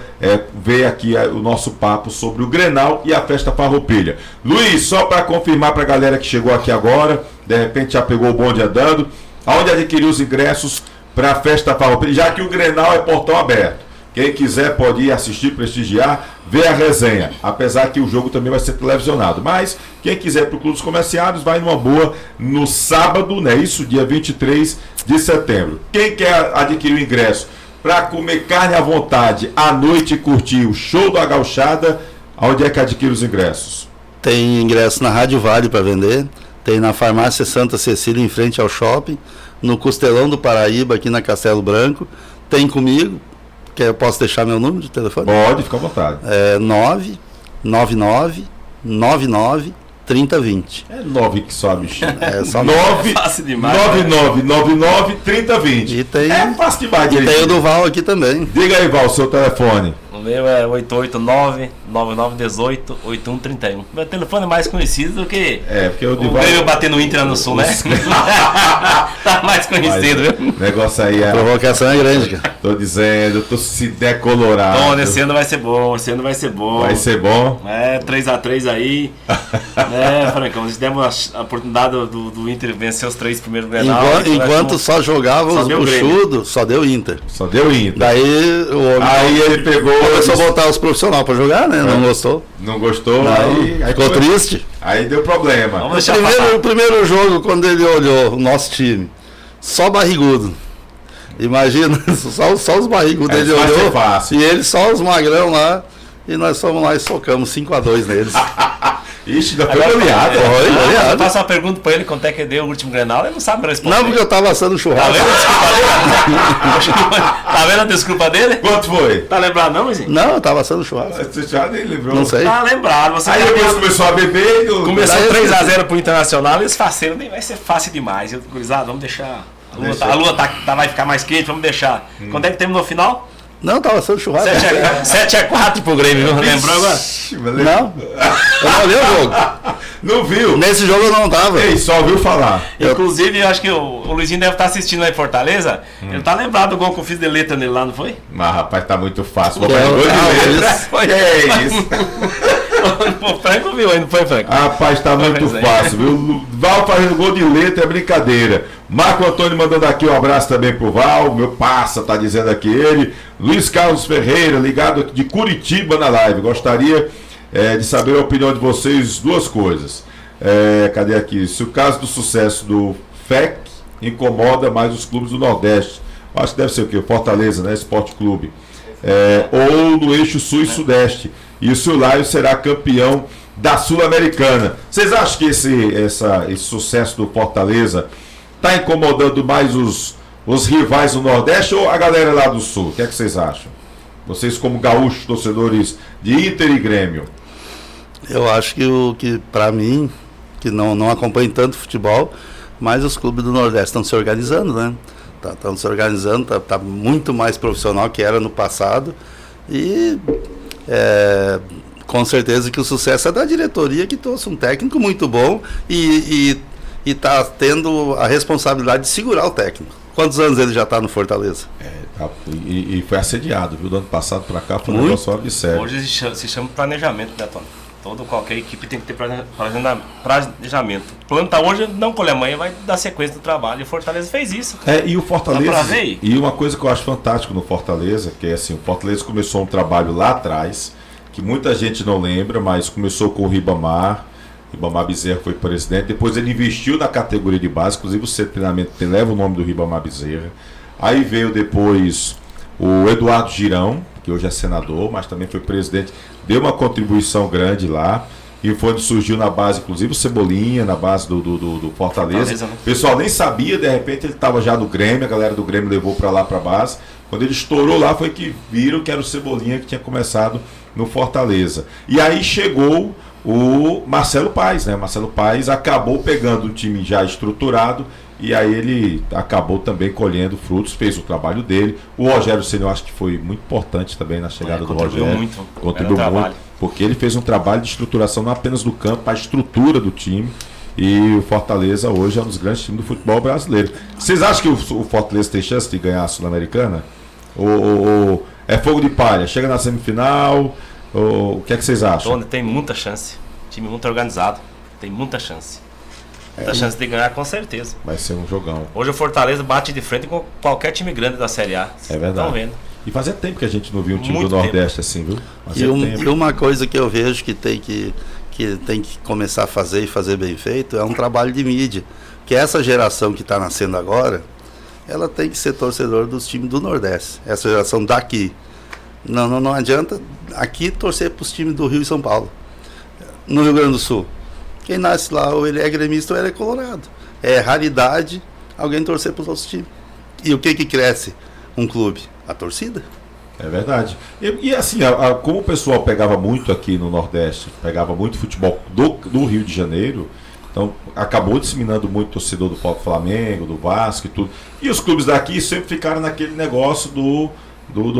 ver aqui o nosso papo sobre o Grenal e a festa Farroupilha. Luiz, só para confirmar para a galera que chegou aqui agora, de repente já pegou o bonde andando, aonde adquirir os ingressos para a festa Farroupilha, já que o Grenal é portão aberto. Quem quiser pode ir assistir, prestigiar, ver a resenha, apesar que o jogo também vai ser televisionado. Mas quem quiser para o Clube dos Comerciários vai numa boa no sábado, né? Isso, dia 23 de setembro. Quem quer adquirir o ingresso para comer carne à vontade à noite e curtir o show da Gauchada, onde é que adquire os ingressos? Tem ingresso na Rádio Vale para vender, tem na Farmácia Santa Cecília, em frente ao shopping, no Costelão do Paraíba, aqui na Castelo Branco, tem comigo, que eu posso deixar meu número de telefone? Pode, fica à vontade. 999 3020. É 9 que sobe, bichinho. É só 9 fácil demais. 9999 3020. E tem, é fácil demais. E tem o do Val aqui também. Diga aí, Val, seu telefone. O meu é 889-9918-8131. Meu telefone é mais conhecido do que porque o Grêmio bater no Inter no Sul, né? Tá mais conhecido, viu? O negócio aí A provocação é grande, cara. Tô dizendo, tô se decolorado. Bom, esse ano vai ser bom, Vai ser bom. 3x3 aí. Francão, nós demos a oportunidade do Inter vencer os 3 primeiros Grenal. Enquanto só jogava os buchudos, só deu Inter. Só deu Inter. Daí o homem. Aí ele pegou. Começou a botar os profissionais pra jogar, né? Não gostou. Não gostou, aí ficou triste. Aí deu problema. O primeiro jogo, quando ele olhou o nosso time, só barrigudo. Imagina, só os barrigudos ele olhou. Fácil. E ele só os magrão lá. e nós fomos lá e socamos 5-2 neles. Ixi, ainda foi goleado. Eu faço uma pergunta pra ele, quanto é que deu o último Grenal, ele não sabe me responder. Não, porque eu tava assando Tá churrasco. vendo a desculpa dele? Tá vendo a desculpa dele? Quanto foi? Tá lembrado não, Luizinho? Não, eu tava assando churrasco. Você já nem lembrou. Não sei. Tá lembrado. Você Aí depois começou a beber. começou Daí eu 3x0 pro Internacional, eles faceiros, nem vai ser fácil demais. Eu, gurizada, vamos deixar. A lua vai ficar mais quente, vamos deixar. Quando é que terminou o final? Não, tava assando churrasco. 7x4 pro Grêmio, viu? Lembrou agora? Não, eu não olhei o jogo. Não viu? Nesse jogo eu não tava. Ei, só ouviu falar. Inclusive, eu acho que o Luizinho deve estar assistindo lá em Fortaleza. Ele tá lembrado do gol que eu fiz de letra nele lá, não foi? Mas rapaz, tá muito fácil. Que é Gol de isso. letra. Que é isso? O Franco viu aí, não foi, Franco? Rapaz, tá muito Mas aí. fácil, viu? Val fazendo gol de letra é brincadeira. Marco Antônio mandando aqui um abraço também pro Val. Meu passa, tá dizendo aqui ele. Luiz Carlos Ferreira, ligado aqui de Curitiba na live. Gostaria de saber a opinião de vocês, duas coisas. Cadê aqui? Se o caso do sucesso do FEC incomoda mais os clubes do Nordeste. Acho que deve ser o quê? Fortaleza, né? Esporte Clube. Ou no eixo Sul e Sudeste. E se o Lions será campeão da Sul-Americana. Vocês acham que esse sucesso do Fortaleza está incomodando mais os rivais do Nordeste ou a galera lá do Sul? O que é que vocês acham? Vocês como gaúchos, torcedores de Inter e Grêmio. Eu acho que para mim, que não acompanho tanto futebol, mas os clubes do Nordeste estão se organizando, né? Estão se organizando, tá muito mais profissional que era no passado. E com certeza que o sucesso é da diretoria, que trouxe um técnico muito bom e está tendo a responsabilidade de segurar o técnico. Quantos anos ele já está no Fortaleza? E foi assediado, viu? Do ano passado para cá foi um Muito. negócio fora de sério. Hoje se chama planejamento, né, Tony? Qualquer equipe tem que ter planejamento. O plano tá hoje, não colhe amanhã, vai dar sequência do trabalho. E o Fortaleza fez isso. E o Fortaleza. Dá pra ver? E uma coisa que eu acho fantástico no Fortaleza, que é assim, o Fortaleza começou um trabalho lá atrás, que muita gente não lembra, mas começou com o Ribamar Bezerra foi presidente, depois ele investiu na categoria de base, inclusive o centro de treinamento leva o nome do Ribamar Bezerra. Aí veio depois o Eduardo Girão, que hoje é senador, mas também foi presidente, deu uma contribuição grande lá, e foi onde surgiu na base, inclusive o Cebolinha, na base do Fortaleza. Né? O pessoal nem sabia, de repente ele estava já no Grêmio, a galera do Grêmio levou para lá, para a base. Quando ele estourou lá, foi que viram que era o Cebolinha que tinha começado no Fortaleza. E aí chegou o Marcelo Paes, né? Marcelo Paes acabou pegando um time já estruturado e aí ele acabou também colhendo frutos, fez o trabalho dele. O Rogério Ceni, eu acho que foi muito importante também na chegada do Rogério. Contribuiu muito, porque ele fez um trabalho de estruturação não apenas do campo, a estrutura do time. E o Fortaleza hoje é um dos grandes times do futebol brasileiro. Vocês acham que o Fortaleza tem chance de ganhar a Sul-Americana? Ou é fogo de palha? Chega na semifinal? O que é que vocês acham? Tony, tem muita chance. Time muito organizado. Tem muita chance. Muita chance de ganhar, com certeza. Vai ser um jogão. Hoje o Fortaleza bate de frente com qualquer time grande da Série A. É verdade. Estão vendo. E fazia tempo que a gente não viu um time Muito do Nordeste assim, viu? E uma coisa que eu vejo que tem que começar a fazer e fazer bem feito é um trabalho de mídia. Que essa geração que está nascendo agora, ela tem que ser torcedor dos times do Nordeste. Essa geração daqui. Não adianta aqui torcer para os times do Rio e São Paulo. No Rio Grande do Sul, quem nasce lá, ou ele é gremista ou ele é colorado. É raridade alguém torcer para os outros times. E o que cresce um clube? A torcida. É verdade. E assim, como o pessoal pegava muito aqui no Nordeste, pegava muito futebol do Rio de Janeiro, então acabou disseminando muito o torcedor do Flamengo, do Vasco e tudo. E os clubes daqui sempre ficaram naquele negócio do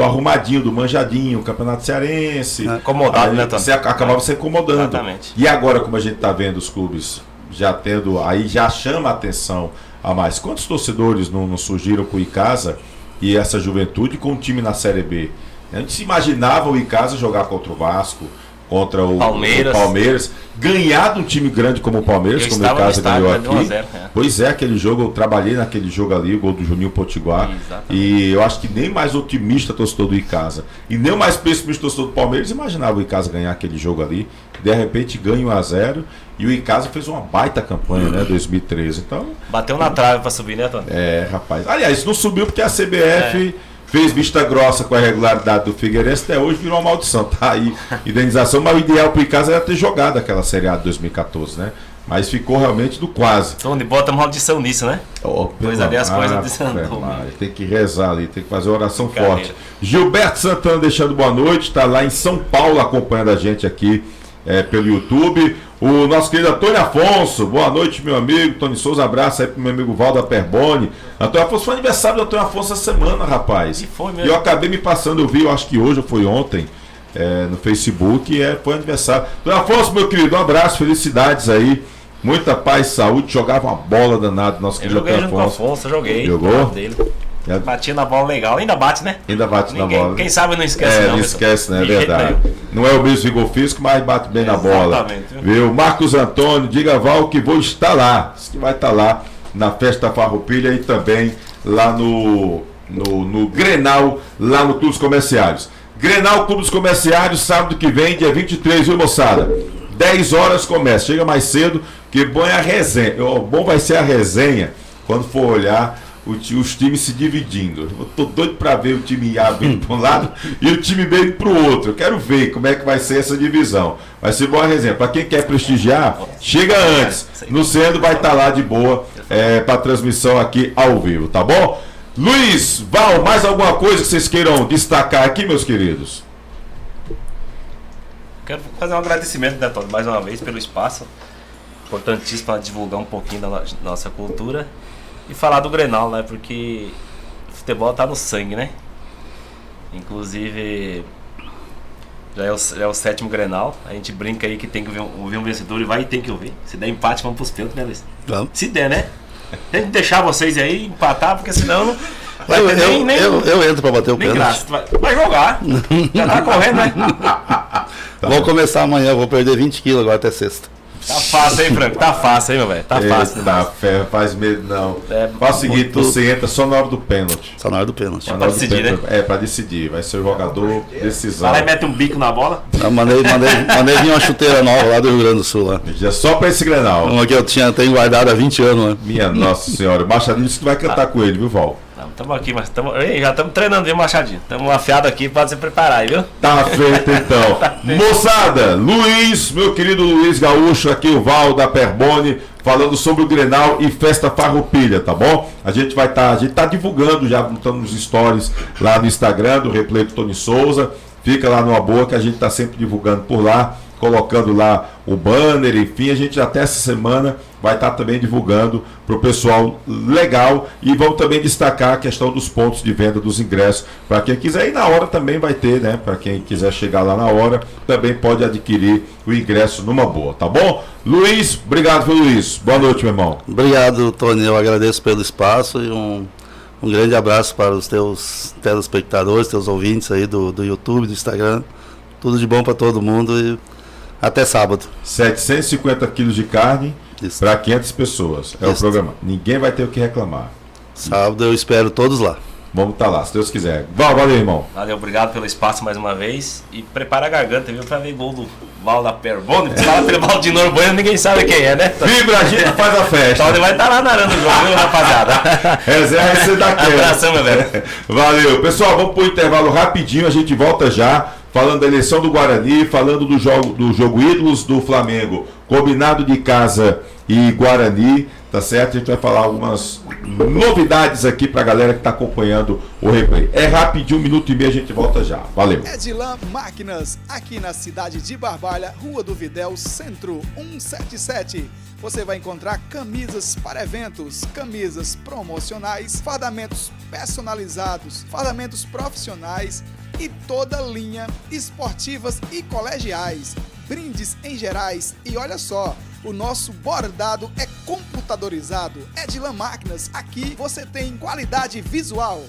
arrumadinho, do manjadinho, o Campeonato Cearense. Acomodado, né, Tony? Você acabava se incomodando. Exatamente. E agora, como a gente está vendo os clubes já tendo, aí já chama a atenção a mais. Quantos torcedores não surgiram com o Icasa e essa juventude com o time na Série B? A gente se imaginava o Icasa jogar contra o Vasco, contra o Palmeiras, ganhar de um time grande como o Palmeiras, como o Icasa ganhou aqui. 1-0, Pois é, aquele jogo, eu trabalhei naquele jogo ali, o gol do Juninho Potiguar. E eu acho que nem mais otimista torcedor do Icasa e nem o mais pessimista torcedor do Palmeiras imaginava o Icasa ganhar aquele jogo ali. De repente ganha 1-0 e o Icasa fez uma baita campanha, né, 2013. Então, bateu na trave para subir, né, Tony? rapaz. Aliás, não subiu porque a CBF fez vista grossa com a regularidade do Figueirense, até hoje virou uma maldição. Tá aí, indenização, mas o ideal pro Icasa era ter jogado aquela Série A de 2014, né? Mas ficou realmente do quase. Tony, bota maldição nisso, né? Pois ali as coisas desandam. Tem que rezar ali, tem que fazer uma oração forte. Gilberto Santana deixando boa noite, está lá em São Paulo acompanhando a gente aqui pelo YouTube. O nosso querido Antônio Afonso, boa noite, meu amigo. Tony Souza, abraço aí pro meu amigo Valda Perboni. Antônio Afonso, foi aniversário do Antônio Afonso essa semana, rapaz. E foi mesmo. E eu acabei me passando, eu vi, eu acho que hoje ou foi ontem, no Facebook, foi aniversário. Antônio Afonso, meu querido, um abraço, felicidades aí. Muita paz, saúde, jogava uma bola danada, nosso querido Antônio Afonso. Eu joguei junto com o Afonso, joguei. Jogou? Dele. Batia na bola legal, ainda bate, né? Ainda bate na bola. Quem sabe não esquece, não. Não esquece, né? É verdade. Não é o mesmo vigor físico, mas bate bem na bola. Viu? Marcos Antônio, diga Val que vou estar lá. Diz que vai estar lá na Festa Farroupilha e também lá no Grenal, lá no Clube dos Comerciários. Grenal, Clube dos Comerciários, sábado que vem, dia 23, viu, moçada? 10 horas começa. Chega mais cedo, que bom é a resenha. O bom vai ser a resenha quando for olhar os times se dividindo. Eu tô doido para ver o time A vindo para um lado e o time B indo para o outro. Eu quero ver como é que vai ser essa divisão. Vai ser boa resenha. Para quem quer prestigiar, chega antes. No Centro vai estar lá de boa para transmissão aqui ao vivo, tá bom? Luiz, Val, mais alguma coisa que vocês queiram destacar aqui, meus queridos? Quero fazer um agradecimento, né, Tony, mais uma vez pelo espaço. Importantíssimo para divulgar um pouquinho da nossa cultura. E falar do Grenal, né? Porque o futebol tá no sangue, né? Inclusive, já é o 7º Grenal. A gente brinca aí que tem que ouvir um vencedor e vai e tem que ouvir. Se der empate, vamos pros pênaltis, né, Luiz? Vamos. Se der, né? Tem que deixar vocês aí empatar, porque senão não vai eu entro pra bater o pênalti. Vai jogar. Já tá correndo, né? Vou começar amanhã, vou perder 20 quilos agora até sexta. Tá fácil, hein, Franco? Tá fácil, hein, meu velho? Tá fácil. Tá ferro, faz medo não. Faz o seguinte, você entra só na hora do pênalti. Só na hora do pênalti. Pra decidir, né? Pra decidir. Vai ser o jogador decisão. Vai lá e mete um bico na bola. Mandei vir uma chuteira nova lá do Rio Grande do Sul. Lá. Já só pra esse Grenal. Uma que eu tenho guardado há 20 anos. Né? Minha nossa senhora. O Machadinho disse que vai cantar com ele, viu, Val? Estamos aqui, mas já estamos treinando, viu, Machadinho? Estamos afiados aqui para se preparar aí, viu? Tá feito então. Tá feito. Moçada, Luiz, meu querido Luiz Gaúcho, aqui o Val da Perboni, falando sobre o Grenal e Festa Farroupilha, tá bom? A gente tá divulgando, já botando nos stories lá no Instagram do Replay do Tony Souza. Fica lá numa boa que a gente tá sempre divulgando por lá, colocando lá o banner, enfim, a gente até essa semana vai estar também divulgando para o pessoal legal e vamos também destacar a questão dos pontos de venda dos ingressos, para quem quiser ir na hora também vai ter, né? Para quem quiser chegar lá na hora, também pode adquirir o ingresso numa boa, tá bom? Luiz, obrigado, viu, Luiz? Boa noite, meu irmão. Obrigado, Tony, eu agradeço pelo espaço e um grande abraço para os teus telespectadores, teus ouvintes aí do YouTube, do Instagram, tudo de bom para todo mundo e até sábado. 750 quilos de carne para 500 pessoas. É o programa. Ninguém vai ter o que reclamar. Sábado eu espero todos lá. Vamos estar lá, se Deus quiser. Valeu, irmão. Valeu, obrigado pelo espaço mais uma vez. E prepara a garganta, viu? Pra ver gol do Val da Perboni. Se fala pelo Valdinor Bueno, ninguém sabe quem é, né? Vibra, a gente faz a festa. Então ele vai estar lá narrando o jogo, viu, rapaziada? Reserva esse daqui. Abração, meu velho. Valeu. Pessoal, vamos pro intervalo rapidinho. A gente volta já. Falando da eleição do Guarani, falando do jogo Ídolos do Flamengo, combinado de Casa e Guarani, tá certo? A gente vai falar algumas novidades aqui pra galera que tá acompanhando o replay. É rapidinho, 1 minuto e meio, a gente volta já. Valeu. Edilan Máquinas, aqui na cidade de Barbalha, Rua do Videl, Centro 177. Você vai encontrar camisas para eventos, camisas promocionais, fardamentos personalizados, fardamentos profissionais e toda linha esportivas e colegiais, brindes em gerais e olha só, o nosso bordado é computadorizado. Edilan Máquinas, aqui você tem qualidade visual.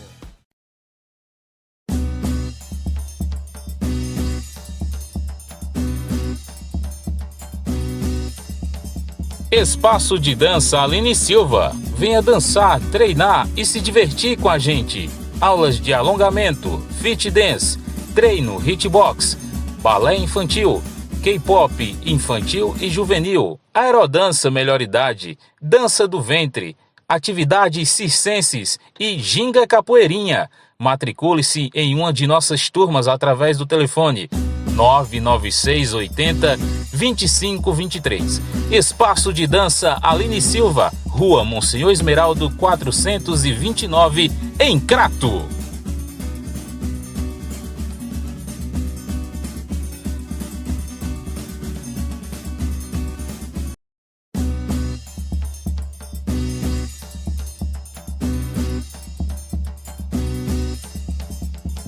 Espaço de Dança Aline Silva. Venha dançar, treinar e se divertir com a gente. Aulas de alongamento, fit dance, treino, hitbox, balé infantil, K-pop infantil e juvenil, aerodança melhor idade, dança do ventre, atividades circenses e ginga capoeirinha. Matricule-se em uma de nossas turmas através do telefone 996 80 2523. Espaço de Dança Aline Silva, Rua Monsenhor Esmeraldo 429, em Crato.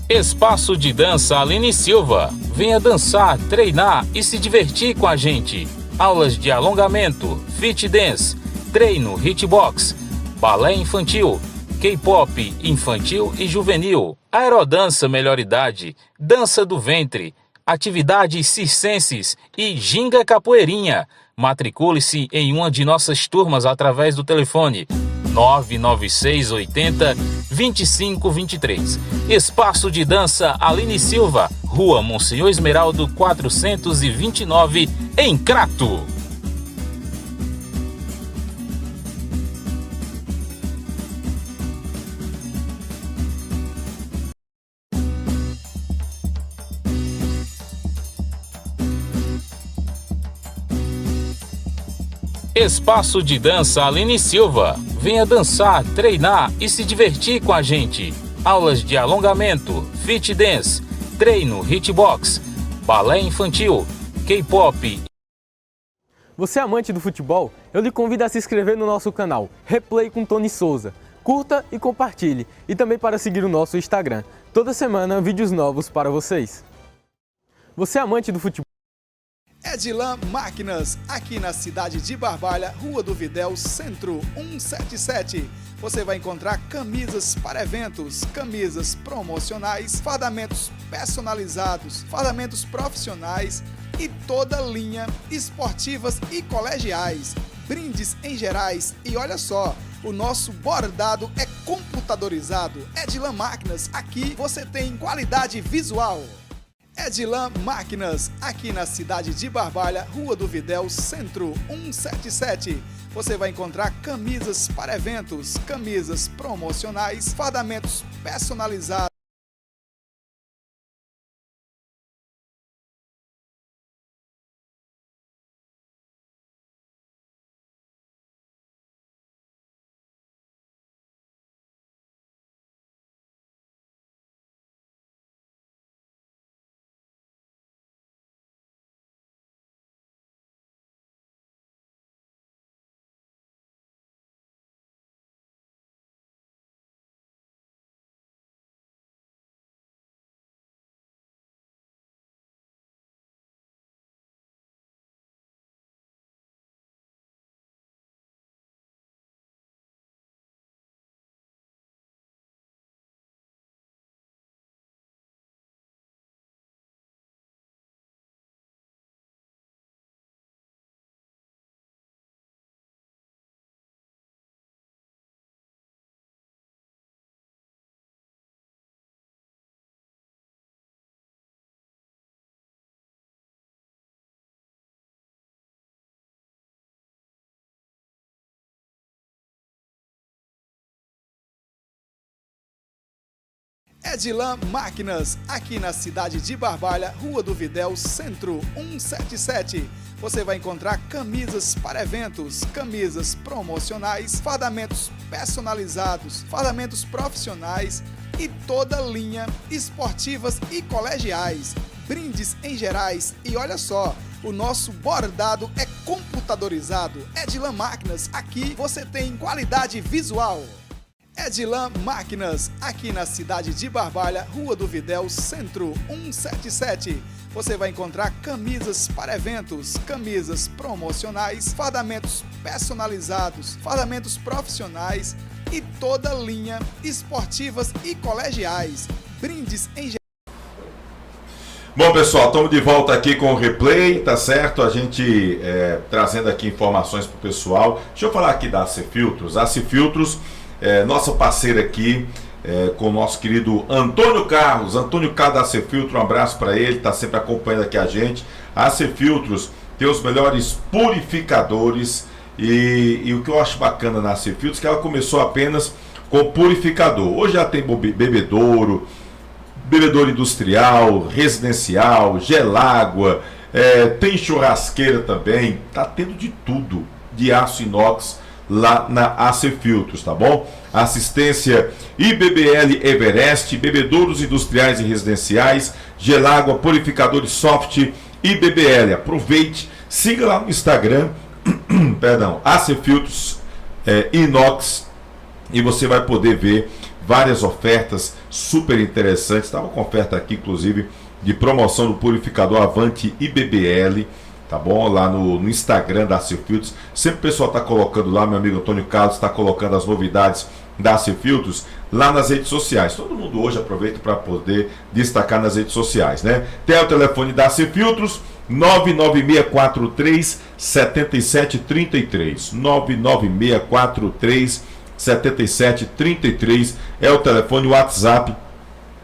Espaço de Dança Aline Silva. Venha dançar, treinar e se divertir com a gente. Aulas de alongamento, fit dance, treino, hitbox, balé infantil, K-pop infantil e juvenil, aerodança melhor idade, dança do ventre, atividades circenses e ginga capoeirinha. Matricule-se em uma de nossas turmas através do telefone 996 80 2523. Espaço de Dança Aline Silva, Rua Monsenhor Esmeraldo 429, em Crato. Espaço de Dança Aline Silva. Venha dançar, treinar e se divertir com a gente. Aulas de alongamento, fit dance, treino, hitbox, balé infantil, K-pop. Você é amante do futebol? Eu lhe convido a se inscrever no nosso canal Replay com Tony Souza. Curta e compartilhe. E também para seguir o nosso Instagram. Toda semana, vídeos novos para vocês. Você é amante do futebol? Edilan Máquinas, aqui na cidade de Barbalha, Rua do Videl, Centro 177. Você vai encontrar camisas para eventos, camisas promocionais, fardamentos personalizados, fardamentos profissionais e toda linha esportivas e colegiais, brindes em gerais e olha só, o nosso bordado é computadorizado. Edilan Máquinas, aqui você tem qualidade visual. Edilan Máquinas, aqui na cidade de Barbalha, Rua do Videl, Centro 177. Você vai encontrar camisas para eventos, camisas promocionais, fardamentos personalizados. Edilan Máquinas, aqui na cidade de Barbalha, Rua do Videl, Centro 177. Você vai encontrar camisas para eventos, camisas promocionais, fardamentos personalizados, fardamentos profissionais e toda linha esportivas e colegiais, brindes em gerais e olha só, o nosso bordado é computadorizado. Edilan Máquinas, aqui você tem qualidade visual. Edilan Máquinas, aqui na cidade de Barbalha, Rua do Videl, Centro 177. Você vai encontrar camisas para eventos, camisas promocionais, fardamentos personalizados, fardamentos profissionais e toda linha esportivas e colegiais, brindes em geral. Bom, pessoal, estamos de volta aqui com o Replay, tá certo? A gente trazendo aqui informações para o pessoal. Deixa eu falar aqui da AC Filtros. AC Filtros, nossa parceira aqui, com o nosso querido Antônio Carlos. Antônio Carlos da AC Filtros, um abraço para ele, está sempre acompanhando aqui a gente. A AC Filtros tem os melhores purificadores e o que eu acho bacana na AC Filtros é que ela começou apenas com purificador. Hoje já tem bebedouro industrial, residencial, gelágua, tem churrasqueira também, tá tendo de tudo de aço inox lá na AC Filtros, tá bom? Assistência IBBL Everest, bebedouros industriais e residenciais, gelágua, purificadores soft IBBL. Aproveite, siga lá no Instagram, perdão, AC Filtros Inox, e você vai poder ver várias ofertas super interessantes. Estava com oferta aqui, inclusive, de promoção do purificador Avante IBBL, tá bom? Lá no Instagram da AC Filtros. Sempre o pessoal está colocando lá, meu amigo Antônio Carlos está colocando as novidades da AC Filtros lá nas redes sociais. Todo mundo hoje aproveita para poder destacar nas redes sociais, né? Tem o telefone da AC Filtros, 99643 7733. 99643 7733 é o telefone, o WhatsApp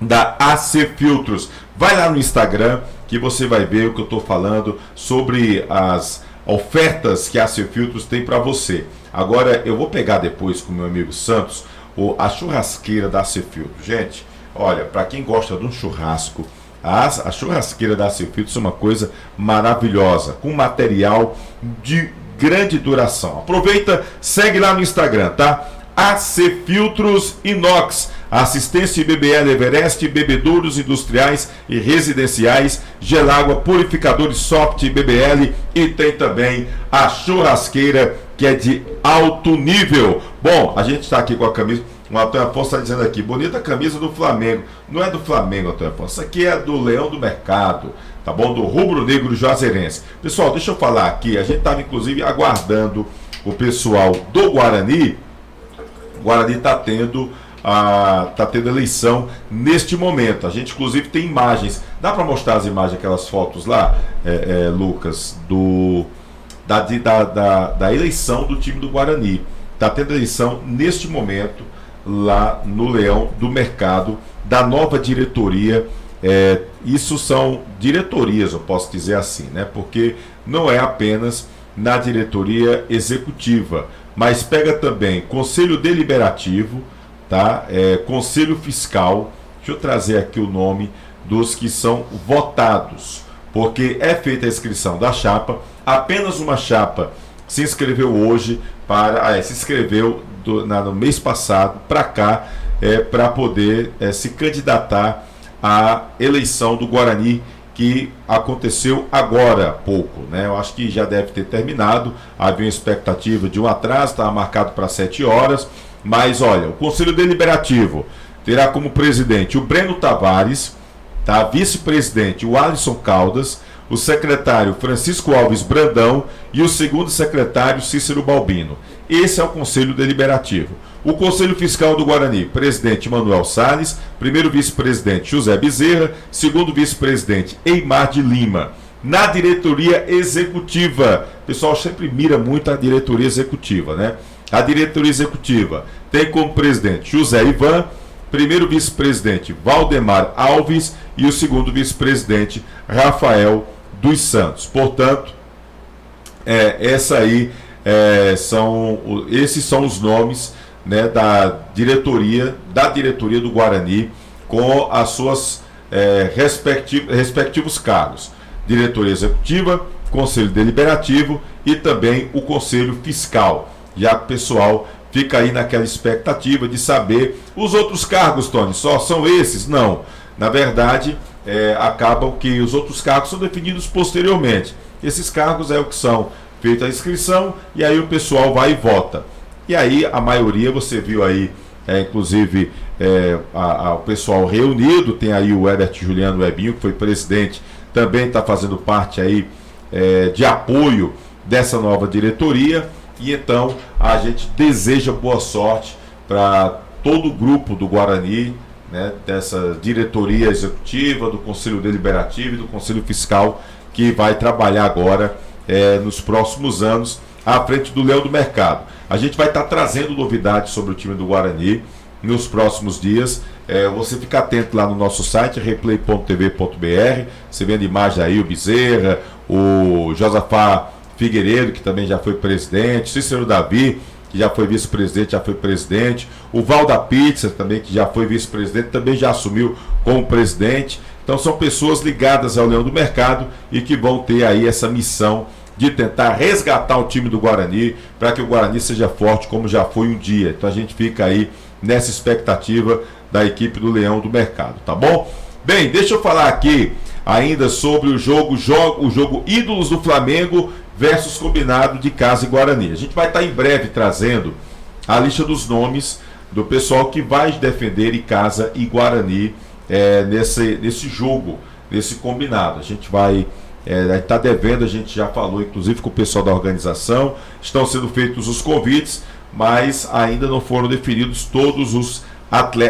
da AC Filtros. Vai lá no Instagram que você vai ver o que eu estou falando sobre as ofertas que a AC Filtros tem para você. Agora eu vou pegar depois com o meu amigo Santos a churrasqueira da AC Filtros. Gente, olha, para quem gosta de um churrasco, a churrasqueira da AC Filtros é uma coisa maravilhosa, com material de grande duração. Aproveita, segue lá no Instagram, tá? AC Filtros Inox, assistência IBBL Everest, bebedouros industriais e residenciais, gelágua, purificadores soft IBBL, e tem também a churrasqueira, que é de alto nível. Bom, a gente está aqui com a camisa, o Antônio Afonso está dizendo aqui, bonita camisa do Flamengo. Não é do Flamengo, Antônio Afonso, isso aqui é do Leão do Mercado, tá bom? Do Rubro Negro Juazeirense. Pessoal, deixa eu falar aqui, a gente estava inclusive aguardando o pessoal do Guarani. O Guarani está tendo eleição neste momento. A gente inclusive tem imagens. Dá para mostrar as imagens, aquelas fotos lá, Lucas, da eleição do time do Guarani. Está tendo eleição neste momento lá no Leão do Mercado, da nova diretoria. Isso são diretorias, eu posso dizer assim, né? Porque não é apenas na diretoria executiva, mas pega também Conselho Deliberativo, tá? Conselho Fiscal. Deixa eu trazer aqui o nome dos que são votados, porque é feita a inscrição da chapa. Apenas uma chapa se inscreveu hoje se inscreveu no mês passado para cá, para poder se candidatar à eleição do Guarani, que aconteceu agora há pouco, né? Eu acho que já deve ter terminado. Havia uma expectativa de um atraso, estava marcado para 7 horas, mas olha, o Conselho Deliberativo terá como presidente o Breno Tavares, tá? Vice-presidente o Alisson Caldas, o secretário Francisco Alves Brandão e o segundo secretário Cícero Balbino. Esse é o Conselho Deliberativo. O Conselho Fiscal do Guarani, presidente Manuel Salles, primeiro vice-presidente José Bezerra, segundo vice-presidente Eimar de Lima. Na diretoria executiva, o pessoal sempre mira muito a diretoria executiva, né? A diretoria executiva tem como presidente José Ivan, primeiro vice-presidente Valdemar Alves e o segundo vice-presidente Rafael dos Santos. Portanto, esses são os nomes, né, da diretoria do Guarani, com as suas respectivos cargos: diretoria executiva, conselho deliberativo e também o conselho fiscal. Já que o pessoal fica aí naquela expectativa de saber os outros cargos, Tony, só são esses? Não, na verdade acabam que os outros cargos são definidos posteriormente. Esses cargos é o que são feita a inscrição, e aí o pessoal vai e vota. E aí a maioria, você viu aí, inclusive o pessoal reunido. Tem aí o Herbert Juliano Webinho, que foi presidente, também está fazendo parte aí de apoio dessa nova diretoria. E então a gente deseja boa sorte para todo o grupo do Guarani, né, dessa diretoria executiva, do Conselho Deliberativo e do Conselho Fiscal, que vai trabalhar agora nos próximos anos à frente do Leão do Mercado. A gente vai estar trazendo novidades sobre o time do Guarani nos próximos dias. Você fica atento lá no nosso site, replay.tv.br. Você vendo imagem aí, o Bezerra, o Josafá Figueiredo, que também já foi presidente, Cícero Davi, que já foi vice-presidente, já foi presidente. O Val da Pizza também, que já foi vice-presidente, também já assumiu como presidente. Então são pessoas ligadas ao Leão do Mercado e que vão ter aí essa missão de tentar resgatar o time do Guarani, para que o Guarani seja forte como já foi um dia. Então a gente fica aí nessa expectativa da equipe do Leão do Mercado, tá bom? Bem, deixa eu falar aqui ainda sobre o jogo Ídolos do Flamengo versus Combinado de Casa e Guarani. A gente vai estar em breve trazendo a lista dos nomes do pessoal que vai defender Icasa e Guarani nesse jogo, nesse combinado. A gente vai estar devendo, a gente já falou inclusive com o pessoal da organização, estão sendo feitos os convites, mas ainda não foram definidos todos os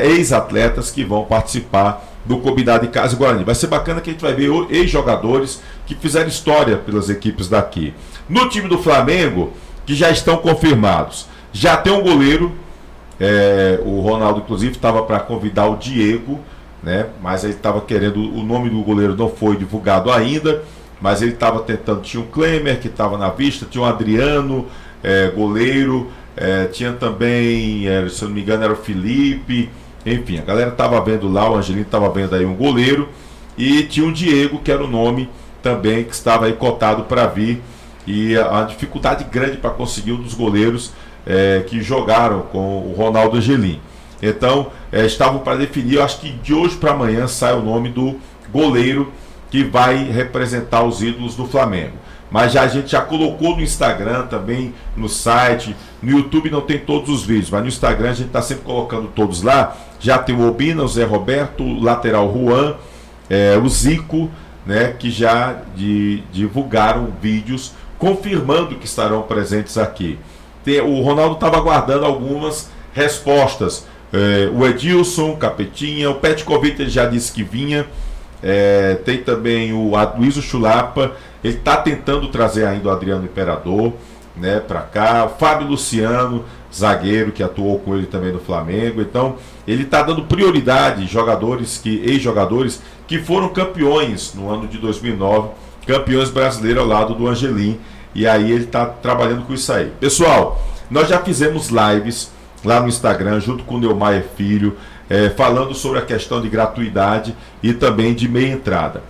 ex-atletas que vão participar do combinado de Casa e Guarani. Vai ser bacana que a gente vai ver ex-jogadores que fizeram história pelas equipes daqui. No time do Flamengo, que já estão confirmados, já tem um goleiro, o Ronaldo inclusive estava para convidar o Diego, né? Mas ele estava querendo, o nome do goleiro não foi divulgado ainda, mas ele estava tentando, tinha o Klemer que estava na vista, tinha o Adriano, goleiro, tinha também, se eu não me engano era o Felipe, enfim, a galera estava vendo lá, o Angelino estava vendo aí um goleiro, e tinha o Diego, que era o nome também que estava aí cotado para vir, e a dificuldade grande para conseguir um dos goleiros que jogaram com o Ronaldo Angelim. Então, estavam para definir, eu acho que de hoje para amanhã sai o nome do goleiro que vai representar os Ídolos do Flamengo. Mas a gente já colocou no Instagram também, no site, no YouTube não tem todos os vídeos, mas no Instagram a gente está sempre colocando todos lá. Já tem o Obina, o Zé Roberto, o lateral Juan, o Zico, né, que já divulgaram vídeos confirmando que estarão presentes aqui. O Ronaldo estava aguardando algumas respostas. O Edilson, Capetinha, o Petkovic ele já disse que vinha. Tem também o Aloysio Chulapa, ele está tentando trazer ainda o Adriano Imperador, né, para cá. O Fábio Luciano, zagueiro que atuou com ele também no Flamengo. Então ele está dando prioridade ex-jogadores que foram campeões no ano de 2009, campeões brasileiros ao lado do Angelim, e aí ele está trabalhando com isso aí. Pessoal, nós já fizemos lives lá no Instagram junto com o Neumayer Filho, falando sobre a questão de gratuidade e também de meia entrada.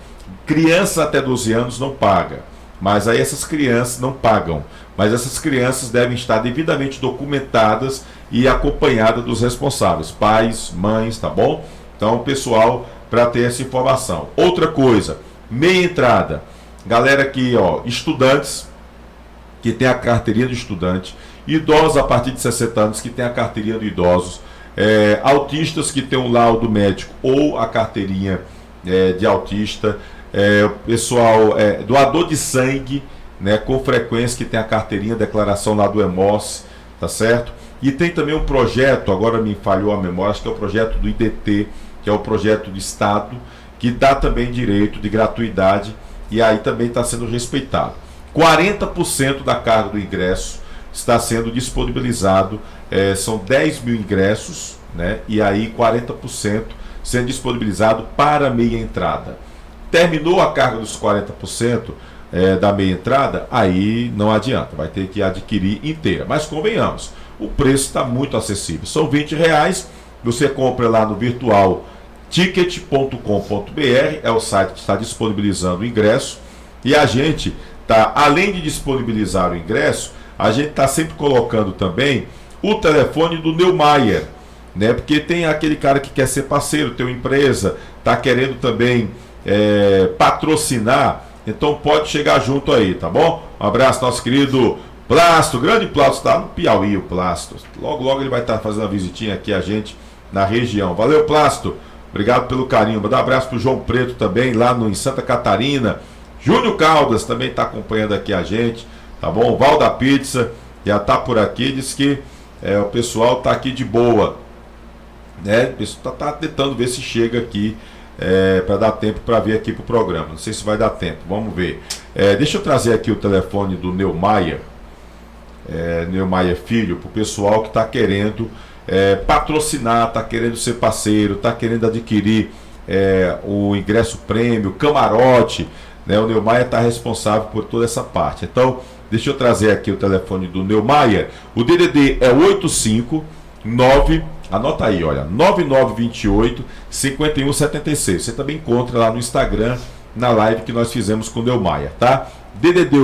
Crianças até 12 anos não pagam, mas aí essas crianças não pagam, mas essas crianças devem estar devidamente documentadas e acompanhadas dos responsáveis, pais, mães, tá bom? Então, pessoal, para ter essa informação. Outra coisa, meia entrada, galera aqui, estudantes que tem a carteirinha de estudante, idosos a partir de 60 anos que tem a carteirinha de idosos, autistas que tem um laudo médico ou a carteirinha de autista, pessoal doador de sangue, né, com frequência que tem a carteirinha, declaração lá do EMOS, tá certo? E tem também um projeto, agora me falhou a memória, acho que é o projeto do IDT, que é o projeto do Estado, que dá também direito de gratuidade e aí também está sendo respeitado. 40% da carga do ingresso está sendo disponibilizado, são 10 mil ingressos, né? E aí 40% sendo disponibilizado para meia entrada. Terminou a carga dos 40% da meia entrada, aí não adianta, vai ter que adquirir inteira. Mas convenhamos, o preço está muito acessível, são R$20, você compra lá no virtual ticket.com.br, é o site que está disponibilizando o ingresso, e a gente tá, além de disponibilizar o ingresso, a gente está sempre colocando também o telefone do Neumayer, né? Porque tem aquele cara que quer ser parceiro, tem uma empresa, está querendo também patrocinar, então pode chegar junto aí, tá bom? Um abraço, nosso querido Plasto, grande Plasto, está no Piauí o Plasto. Logo, logo ele vai estar fazendo uma visitinha aqui a gente na região. Valeu, Plasto, obrigado pelo carinho. Manda um abraço pro João Preto também, lá em Santa Catarina. Júnior Caldas também está acompanhando aqui a gente, tá bom? Val da Pizza já está por aqui, diz que o pessoal está aqui de boa, né? O pessoal está tentando ver se chega aqui para dar tempo para vir aqui para o programa. Não sei se vai dar tempo, vamos ver. Deixa eu trazer aqui o telefone do Neumayer, Neumayer Filho, para o pessoal que está querendo patrocinar, está querendo ser parceiro, está querendo adquirir o ingresso prêmio, camarote, né? O Neumayer está responsável por toda essa parte. Então, Deixa eu trazer aqui o telefone do Neumayer. O DDD é 859, anota aí, olha, 9928-5176. Você também encontra lá no Instagram, na live que nós fizemos com o Neumayer, tá? DDD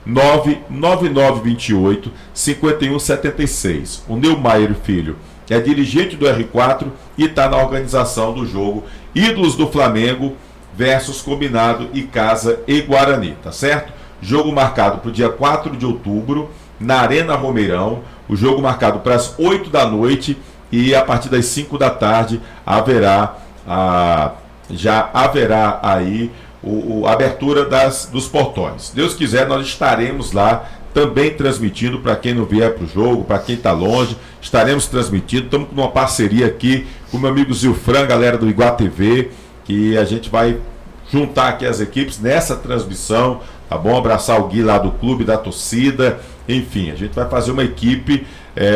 859-9928-5176. O Neumayer Filho é dirigente do R4 e está na organização do jogo Ídolos do Flamengo versus Combinado e Casa e Guarani, tá certo? Jogo marcado para o dia 4 de outubro, na Arena Romeirão. O jogo marcado para as 8 da noite e a partir das 5 da tarde já haverá aí a abertura dos portões. Deus quiser, nós estaremos lá também transmitindo para quem não vier para o jogo, para quem está longe, estaremos transmitindo. Estamos com uma parceria aqui com o meu amigo Zilfran, galera do Iguá TV, que a gente vai juntar aqui as equipes nessa transmissão, tá bom? Abraçar o Gui lá do clube, da torcida, enfim, a gente vai fazer uma equipe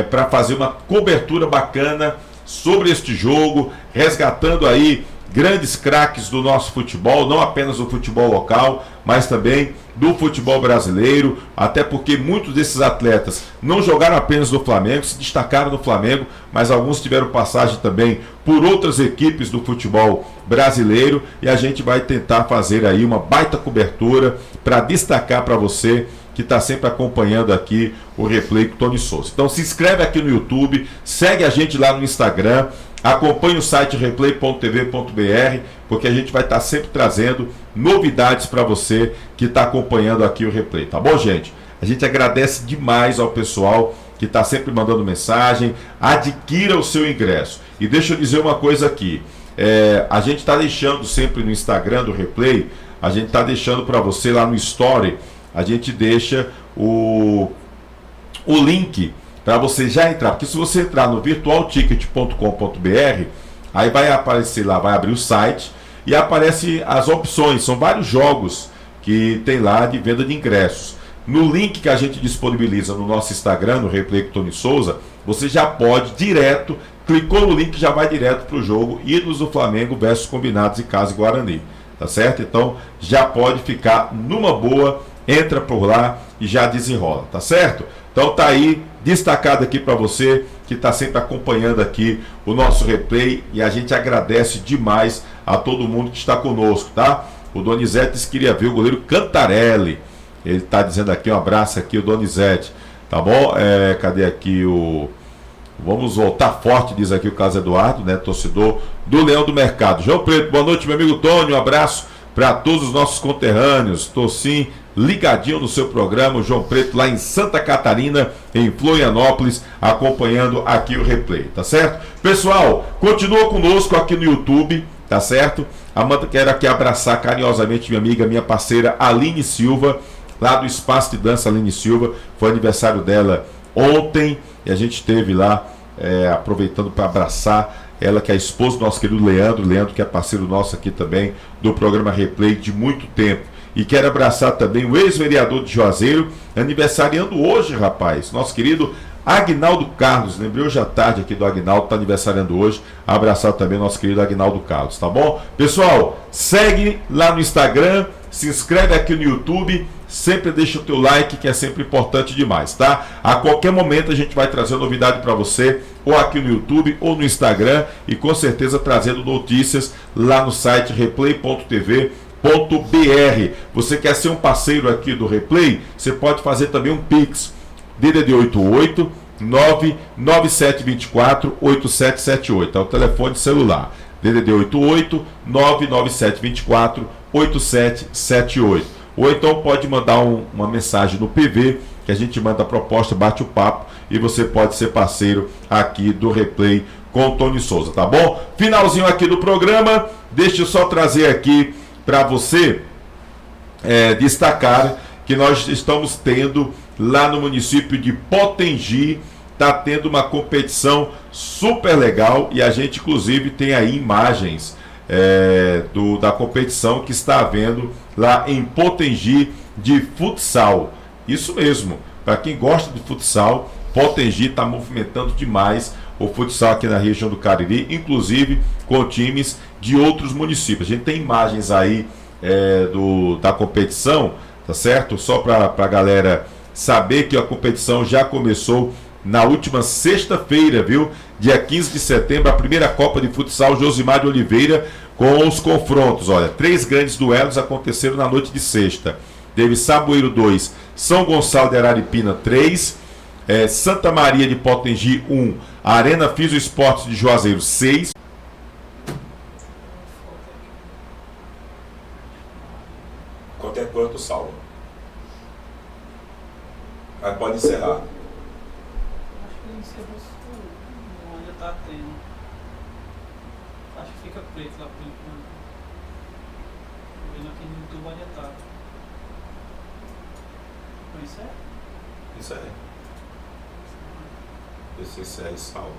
para fazer uma cobertura bacana sobre este jogo, resgatando aí grandes craques do nosso futebol, não apenas do futebol local, mas também do futebol brasileiro, até porque muitos desses atletas não jogaram apenas no Flamengo, se destacaram no Flamengo, mas alguns tiveram passagem também por outras equipes do futebol brasileiro, e a gente vai tentar fazer aí uma baita cobertura para destacar para você que está sempre acompanhando aqui o Replay com o Tony Souza. Então se inscreve aqui no YouTube, segue a gente lá no Instagram, acompanhe o site replay.tv.br, porque a gente vai estar sempre trazendo novidades para você que está acompanhando aqui o Replay, tá bom, gente? A gente agradece demais ao pessoal que está sempre mandando mensagem. Adquira o seu ingresso. E deixa eu dizer uma coisa aqui, a gente está deixando sempre no Instagram do Replay, a gente está deixando para você lá no Story, a gente deixa o link para você já entrar, porque se você entrar no virtualticket.com.br, aí vai aparecer lá, vai abrir o site e aparece as opções, são vários jogos que tem lá de venda de ingressos. No link que a gente disponibiliza no nosso Instagram, no Replay com Tony Souza, você já pode direto, clicou no link, já vai direto para o jogo Ídolos do Flamengo versus Combinados e Casa e Guarani, tá certo? Então já pode ficar numa boa, entra por lá e já desenrola, tá certo? Então tá aí, destacado aqui para você que está sempre acompanhando aqui o nosso Replay, e a gente agradece demais a todo mundo que está conosco, tá? O Donizete disse que queria ver o goleiro Cantarelli, ele está dizendo aqui, um abraço aqui, o Donizete, tá bom? Cadê aqui o... Vamos voltar forte, diz aqui o Carlos Eduardo, né? Torcedor do Leão do Mercado. João Preto, boa noite, meu amigo Tony, um abraço para todos os nossos conterrâneos. Estou sim ligadinho no seu programa, o João Preto lá em Santa Catarina, em Florianópolis, acompanhando aqui o Replay, tá certo? Pessoal, continua conosco aqui no YouTube, tá certo? Amanda, quero aqui abraçar carinhosamente minha amiga, minha parceira Aline Silva, lá do Espaço de Dança Aline Silva, foi aniversário dela ontem, e a gente esteve lá aproveitando para abraçar ela, que é a esposa do nosso querido Leandro que é parceiro nosso aqui também do programa Replay de muito tempo. E quero abraçar também o ex-vereador de Juazeiro, aniversariando hoje, rapaz, nosso querido Agnaldo Carlos. Lembrei hoje à tarde aqui do Agnaldo, está aniversariando hoje. Abraçar também nosso querido Agnaldo Carlos, tá bom? Pessoal, segue lá no Instagram, se inscreve aqui no YouTube, sempre deixa o teu like, que é sempre importante demais, tá? A qualquer momento a gente vai trazer novidade para você, ou aqui no YouTube ou no Instagram, e com certeza trazendo notícias lá no site replay.tv.br. Você quer ser um parceiro aqui do Replay? Você pode fazer também um Pix, DDD 88 99724 8778, é o telefone celular, DDD 88 99724 8778, ou então pode mandar uma mensagem no PV, que a gente manda a proposta, bate o papo, e você pode ser parceiro aqui do Replay com o Tony Souza, tá bom? Finalzinho aqui do programa, deixa eu só trazer aqui para você destacar que nós estamos tendo lá no município de Potengi, está tendo uma competição super legal, e a gente inclusive tem aí imagens da competição que está havendo lá em Potengi de futsal. Isso mesmo, para quem gosta de futsal, Potengi está movimentando demais o futsal aqui na região do Cariri, inclusive com times de outros municípios. A gente tem imagens aí da competição tá certo? Só para a galera saber que a competição já começou na última sexta-feira, viu? Dia 15 de setembro, a primeira Copa de Futsal Josimar de Oliveira, com os confrontos. Olha, 3 grandes duelos aconteceram na noite de sexta. Teve Saboeiro 2, São Gonçalo de Araripina 3, Santa Maria de Potengi 1, Arena Fisio Esportes de Juazeiro 6. Qualquer quanto salva. Mas pode encerrar. Ainda tá tendo. Acho que fica preto lá por enquanto. Tô vendo aqui no YouTube ainda tá. Isso é? Isso aí. Esse é salva.